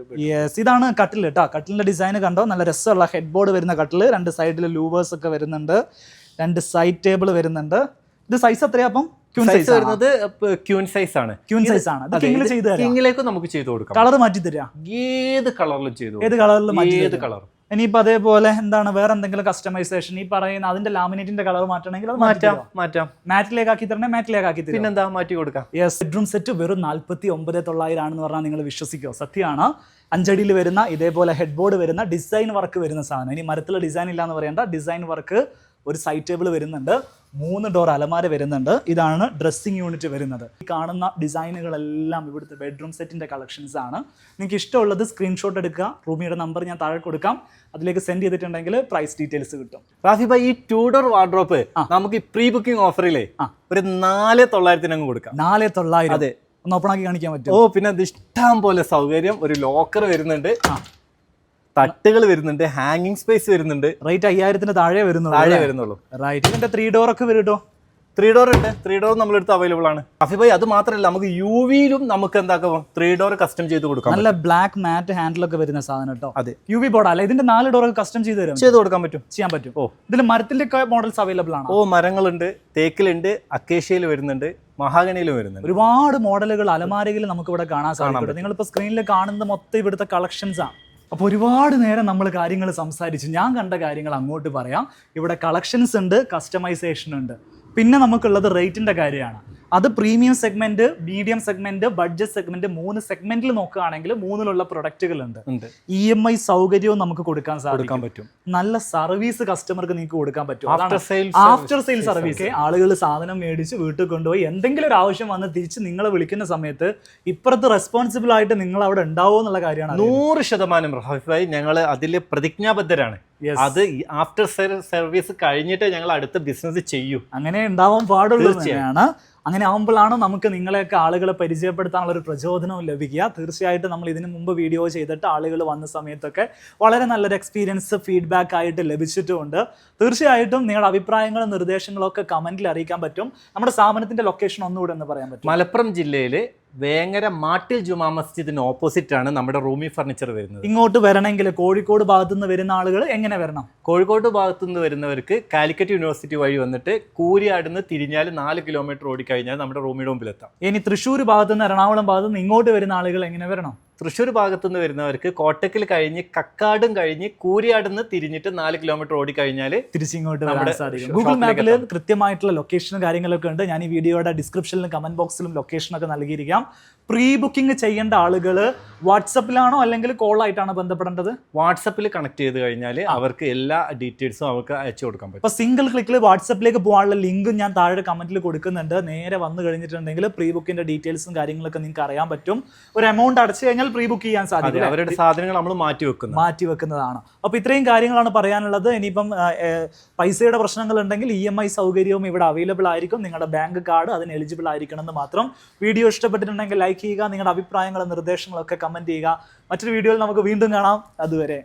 യെസ്, ഇതാണ് കട്ടിൽ കേട്ടോ. കട്ടിലിന്റെ ഡിസൈൻ കണ്ടോ? നല്ല രസമുള്ള ഹെഡ് ബോർഡ് വരുന്ന കട്ടില്. 2 സൈഡിൽ ലൂവേഴ്സ് ഒക്കെ വരുന്നുണ്ട്. 2 സൈഡ് ടേബിൾ വരുന്നുണ്ട്. ഇത് സൈസ് എത്രയാ? അപ്പം
വരുന്നത് ക്യൂൻ സൈസ് ആണ്. കിങ്ങിലേക്ക് നമുക്ക് ചെയ്ത് കൊടുക്കാം.
കളർ മാറ്റി തരാം.
ഏത് കളറിലും ചെയ്തു.
ഏത് കളർ. ഇനിയിപ്പോ അതേപോലെ എന്താണ് വേറെ എന്തെങ്കിലും കസ്റ്റമൈസേഷൻ ഈ പറയുന്ന അതിന്റെ ലാമിനേറ്റിന്റെ കളർ മാറ്റണമെങ്കിൽ അത്
മാറ്റാം.
മാറ്റിലേക്ക് ആക്കി തരണേ, മാറ്റിലേക്ക് ആക്കി തരും.
പിന്നെന്താ, മാറ്റി കൊടുക്കാം.
യെസ്, ബെഡ്റൂം സെറ്റ് വെറും 49,900 ആണെന്ന് പറഞ്ഞാൽ നിങ്ങൾ വിശ്വസിക്കോ? സത്യമാണ്. 5 അടിയിൽ വരുന്ന ഇതേപോലെ ഹെഡ് ബോർഡ് വരുന്ന ഡിസൈൻ വർക്ക് വരുന്ന സാധനം. ഇനി മരത്തിലെ ഡിസൈൻ ഇല്ലാന്ന് പറയേണ്ട, ഡിസൈൻ വർക്ക്. ഒരു സൈഡ് ടേബിൾ വരുന്നുണ്ട്. 3 ഡോർ അലമാര വരുന്നുണ്ട്. ഇതാണ് ഡ്രസ്സിംഗ് യൂണിറ്റ് വരുന്നത്. ഈ കാണുന്ന ഡിസൈനുകളെല്ലാം ഇവിടുത്തെ ബെഡ്റൂം സെറ്റിന്റെ കളക്ഷൻസ് ആണ്. നിങ്ങൾക്ക് ഇഷ്ടമുള്ളത് സ്ക്രീൻഷോട്ട് എടുക്കുക. റൂമിയുടെ നമ്പർ ഞാൻ താഴെ കൊടുക്കാം. അതിലേക്ക് സെൻഡ് ചെയ്തിട്ടുണ്ടെങ്കിൽ പ്രൈസ് ഡീറ്റെയിൽസ് കിട്ടും.
റാഫി ഭായ്, ഈ 2 ഡോർ വാർഡ്രോപ്പ് നമുക്ക് ഈ പ്രീ ബുക്കിംഗ് ഓഫറിലെ ഒരു 4,900 അങ്ങ് കൊടുക്കാം.
4,900.
അതെ,
ഒന്ന് ഓപ്പൺ ആക്കി കാണിക്കാൻ പറ്റും?
ഓ, പിന്നെ അത് ഇഷ്ടം പോലെ സൗകര്യം. ഒരു ലോക്കർ വരുന്നുണ്ട്, തട്ടുകൾ വരുന്നുണ്ട്, ഹാങ്ങിങ് സ്പേസ് വരുന്നുണ്ട്.
റേറ്റ് 5,000 താഴെ വരുന്നുള്ളൂ. റൈറ്റ്. ഇതിന്റെ 3 ഡോർ ഒക്കെ വരും കേട്ടോ.
3 ഡോർ ഉണ്ട്. 3 ഡോർ നമ്മളെടുത്ത് അവൈലബിൾ ആണ്. റാഫി ഭായ്, അത് മാത്രമല്ല നമുക്ക് യുവിയിലും നമുക്ക് എന്താക്കാം 3 ഡോർ കസ്റ്റം ചെയ്ത് കൊടുക്കാം.
നല്ല ബ്ലാക്ക് മാറ്റ് ഹാൻഡിൽ ഒക്കെ വരുന്ന സാധനം കേട്ടോ.
അതെ,
യുവി ബോർഡ് അല്ല. ഇതിന്റെ 4 ഡോർ കസ്റ്റം ചെയ്ത്
കൊടുക്കാൻ പറ്റും.
ചെയ്യാൻ പറ്റും. ഓ, ഇതിൽ മരത്തിന്റെ മോഡൽസ് അവൈലബിൾ ആണ്.
ഓ, മരങ്ങളുണ്ട്, തേക്കിലുണ്ട്, അക്കേഷ്യയിൽ വരുന്നുണ്ട്, മഹാഗണിയിലും വരുന്നുണ്ട്.
ഒരുപാട് മോഡലുകൾ അലമാരയിൽ നമുക്ക് ഇവിടെ കാണാൻ സാധിക്കും. നിങ്ങളിപ്പോ സ്ക്രീനിൽ കാണുന്നത് മൊത്തം ഇവിടുത്തെ കളക്ഷൻസ് ആണ്. അപ്പോൾ ഒരുപാട് നേരം നമ്മൾ കാര്യങ്ങൾ സംസാരിച്ചു. ഞാൻ കണ്ട കാര്യങ്ങൾ അങ്ങോട്ട് പറയാം. ഇവിടെ കളക്ഷൻസ് ഉണ്ട്, കസ്റ്റമൈസേഷൻ ഉണ്ട്, പിന്നെ നമുക്കുള്ളത് റേറ്റിന്റെ കാര്യമാണ്. അത് premium segment, medium segment, budget segment, 3 സെഗ്മെന്റിൽ നോക്കുകയാണെങ്കിൽ 3ലുള്ള പ്രൊഡക്റ്റുകളുണ്ട്. EMI സൗകര്യവും നമുക്ക് കൊടുക്കാൻ പറ്റും. നല്ല സർവീസ് കസ്റ്റമർക്ക് നിങ്ങൾക്ക് കൊടുക്കാൻ പറ്റും. After sale service. ആളുകൾ സാധനം മേടിച്ച് വീട്ടിൽ കൊണ്ടുപോയി എന്തെങ്കിലും ഒരു ആവശ്യം വന്ന് തിരിച്ച് നിങ്ങളെ വിളിക്കുന്ന സമയത്ത് ഇപ്പുറത്ത് റെസ്പോൺസിബിൾ ആയിട്ട് നിങ്ങൾ അവിടെ ഉണ്ടാവുമോ എന്നുള്ള കാര്യമാണ്.
100% ഞങ്ങൾ അതിൽ പ്രതിജ്ഞാബദ്ധരാണ്. അത് ആഫ്റ്റർ സർവീസ് കഴിഞ്ഞിട്ട് ഞങ്ങൾ അടുത്ത ബിസിനസ് ചെയ്യൂ.
അങ്ങനെ ഉണ്ടാവാൻ പാടുള്ളൂ. അങ്ങനെ ആകുമ്പോഴാണ് നമുക്ക് നിങ്ങളെയൊക്കെ ആളുകളെ പരിചയപ്പെടുത്താനുള്ള ഒരു പ്രചോദനവും ലഭിക്കുക. തീർച്ചയായിട്ടും നമ്മൾ ഇതിനു മുമ്പ് വീഡിയോ ചെയ്തിട്ട് ആളുകൾ വന്ന സമയത്തൊക്കെ വളരെ നല്ലൊരു എക്സ്പീരിയൻസ് ഫീഡ്ബാക്ക് ആയിട്ട് ലഭിച്ചിട്ടുമുണ്ട്. തീർച്ചയായിട്ടും നിങ്ങളുടെ അഭിപ്രായങ്ങളും നിർദ്ദേശങ്ങളും ഒക്കെ കമന്റിൽ അറിയിക്കാൻ പറ്റും. നമ്മുടെ സ്ഥാപനത്തിന്റെ ലൊക്കേഷൻ ഒന്നുകൂടെ എന്ന് പറയാൻ പറ്റും?
മലപ്പുറം ജില്ലയിലെ വേങ്ങര മാട്ടിൽ ജുമാ മസ്ജിദിന് ഓപ്പോസിറ്റ് ആണ് നമ്മുടെ റൂമി ഫർണിച്ചർ വരുന്നത്.
ഇങ്ങോട്ട് വരണമെങ്കിൽ കോഴിക്കോട് ഭാഗത്തു നിന്ന് വരുന്ന ആളുകൾ എങ്ങനെ വരണം?
കോഴിക്കോട് ഭാഗത്തു നിന്ന് വരുന്നവർക്ക് കാലിക്കറ്റ് യൂണിവേഴ്സിറ്റി വഴി വന്നിട്ട് കൂരിയാടുന്ന് തിരിഞ്ഞാൽ 4 കിലോമീറ്റർ ഓടിക്കഴിഞ്ഞാൽ നമ്മുടെ റൂമിയുടെ മുമ്പിലെത്താം.
ഇനി തൃശ്ശൂർ ഭാഗത്തു നിന്ന്, എറണാകുളം ഭാഗത്തു നിന്ന് ഇങ്ങോട്ട് വരുന്ന ആളുകൾ എങ്ങനെ വരണം?
തൃശ്ശൂർ ഭാഗത്തു നിന്ന് വരുന്നവർക്ക് കോട്ടക്കൽ കഴിഞ്ഞ് കക്കാടും കഴിഞ്ഞ് കൂരിയാടുന്ന് തിരിഞ്ഞിട്ട് 4 കിലോമീറ്റർ ഓടി കഴിഞ്ഞാൽ
തിരിച്ചിങ്ങോട്ട് വരാൻ സാധിക്കും. ഗൂഗിൾ മാപ്പിൽ കൃത്യമായിട്ടുള്ള ലൊക്കേഷനും കാര്യങ്ങളൊക്കെ ഉണ്ട്. ഞാൻ ഈ വീഡിയോയുടെ ഡിസ്ക്രിപ്ഷനിലും കമന്റ് ബോക്സിലും ലൊക്കേഷനൊക്കെ നൽകിയിരിക്കാം. പ്രീ ബുക്കിംഗ് ചെയ്യേണ്ട ആളുകൾ വാട്സപ്പിലാണോ അല്ലെങ്കിൽ കോൾ ആയിട്ടാണോ ബന്ധപ്പെടേണ്ടത്?
വാട്സപ്പിൽ കണക്ട് ചെയ്ത് കഴിഞ്ഞാൽ അവർക്ക് എല്ലാ ഡീറ്റെയിൽസും അവർക്ക് അയച്ചു കൊടുക്കാൻ പറ്റും.
ഇപ്പോൾ സിംഗിൾ ക്ലിക്കിൽ വാട്സപ്പിലേക്ക് പോകാനുള്ള ലിങ്കും ഞാൻ താഴെ കമന്റിൽ കൊടുക്കുന്നുണ്ട്. നേരെ വന്നു കഴിഞ്ഞിട്ടുണ്ടെങ്കിൽ പ്രീ ബുക്കിന്റെ ഡീറ്റെയിൽസും കാര്യങ്ങളൊക്കെ നിങ്ങൾക്ക് അറിയാൻ പറ്റും. ഒരു എമൗണ്ട് അടച്ചു കഴിഞ്ഞാൽ പ്രീ ബുക്ക് ചെയ്യാൻ സാധിക്കും.
അവരുടെ സാധനങ്ങൾ നമ്മൾ മാറ്റി
വെക്കുന്നതാണ്. അപ്പോൾ ഇത്രയും കാര്യങ്ങളാണ് പറയാനുള്ളത്. ഇനിയിപ്പം പൈസയുടെ പ്രശ്നങ്ങൾ ഉണ്ടെങ്കിൽ EMI സൗകര്യവും ഇവിടെ അവൈലബിൾ ആയിരിക്കും. നിങ്ങളുടെ ബാങ്ക് കാർഡ് അതിന് എലിജിബിൾ ആയിരിക്കണം എന്ന് മാത്രം. വീഡിയോ ഇഷ്ടപ്പെട്ടിട്ടുണ്ടെങ്കിൽ ലൈക്ക് ചെയ്യുക. നിങ്ങളുടെ അഭിപ്രായങ്ങളും നിർദ്ദേശങ്ങളും ഒക്കെ കമന്റ് ചെയ്യുക. മറ്റൊരു വീഡിയോയിൽ നമുക്ക് വീണ്ടും കാണാം. അതുവരെ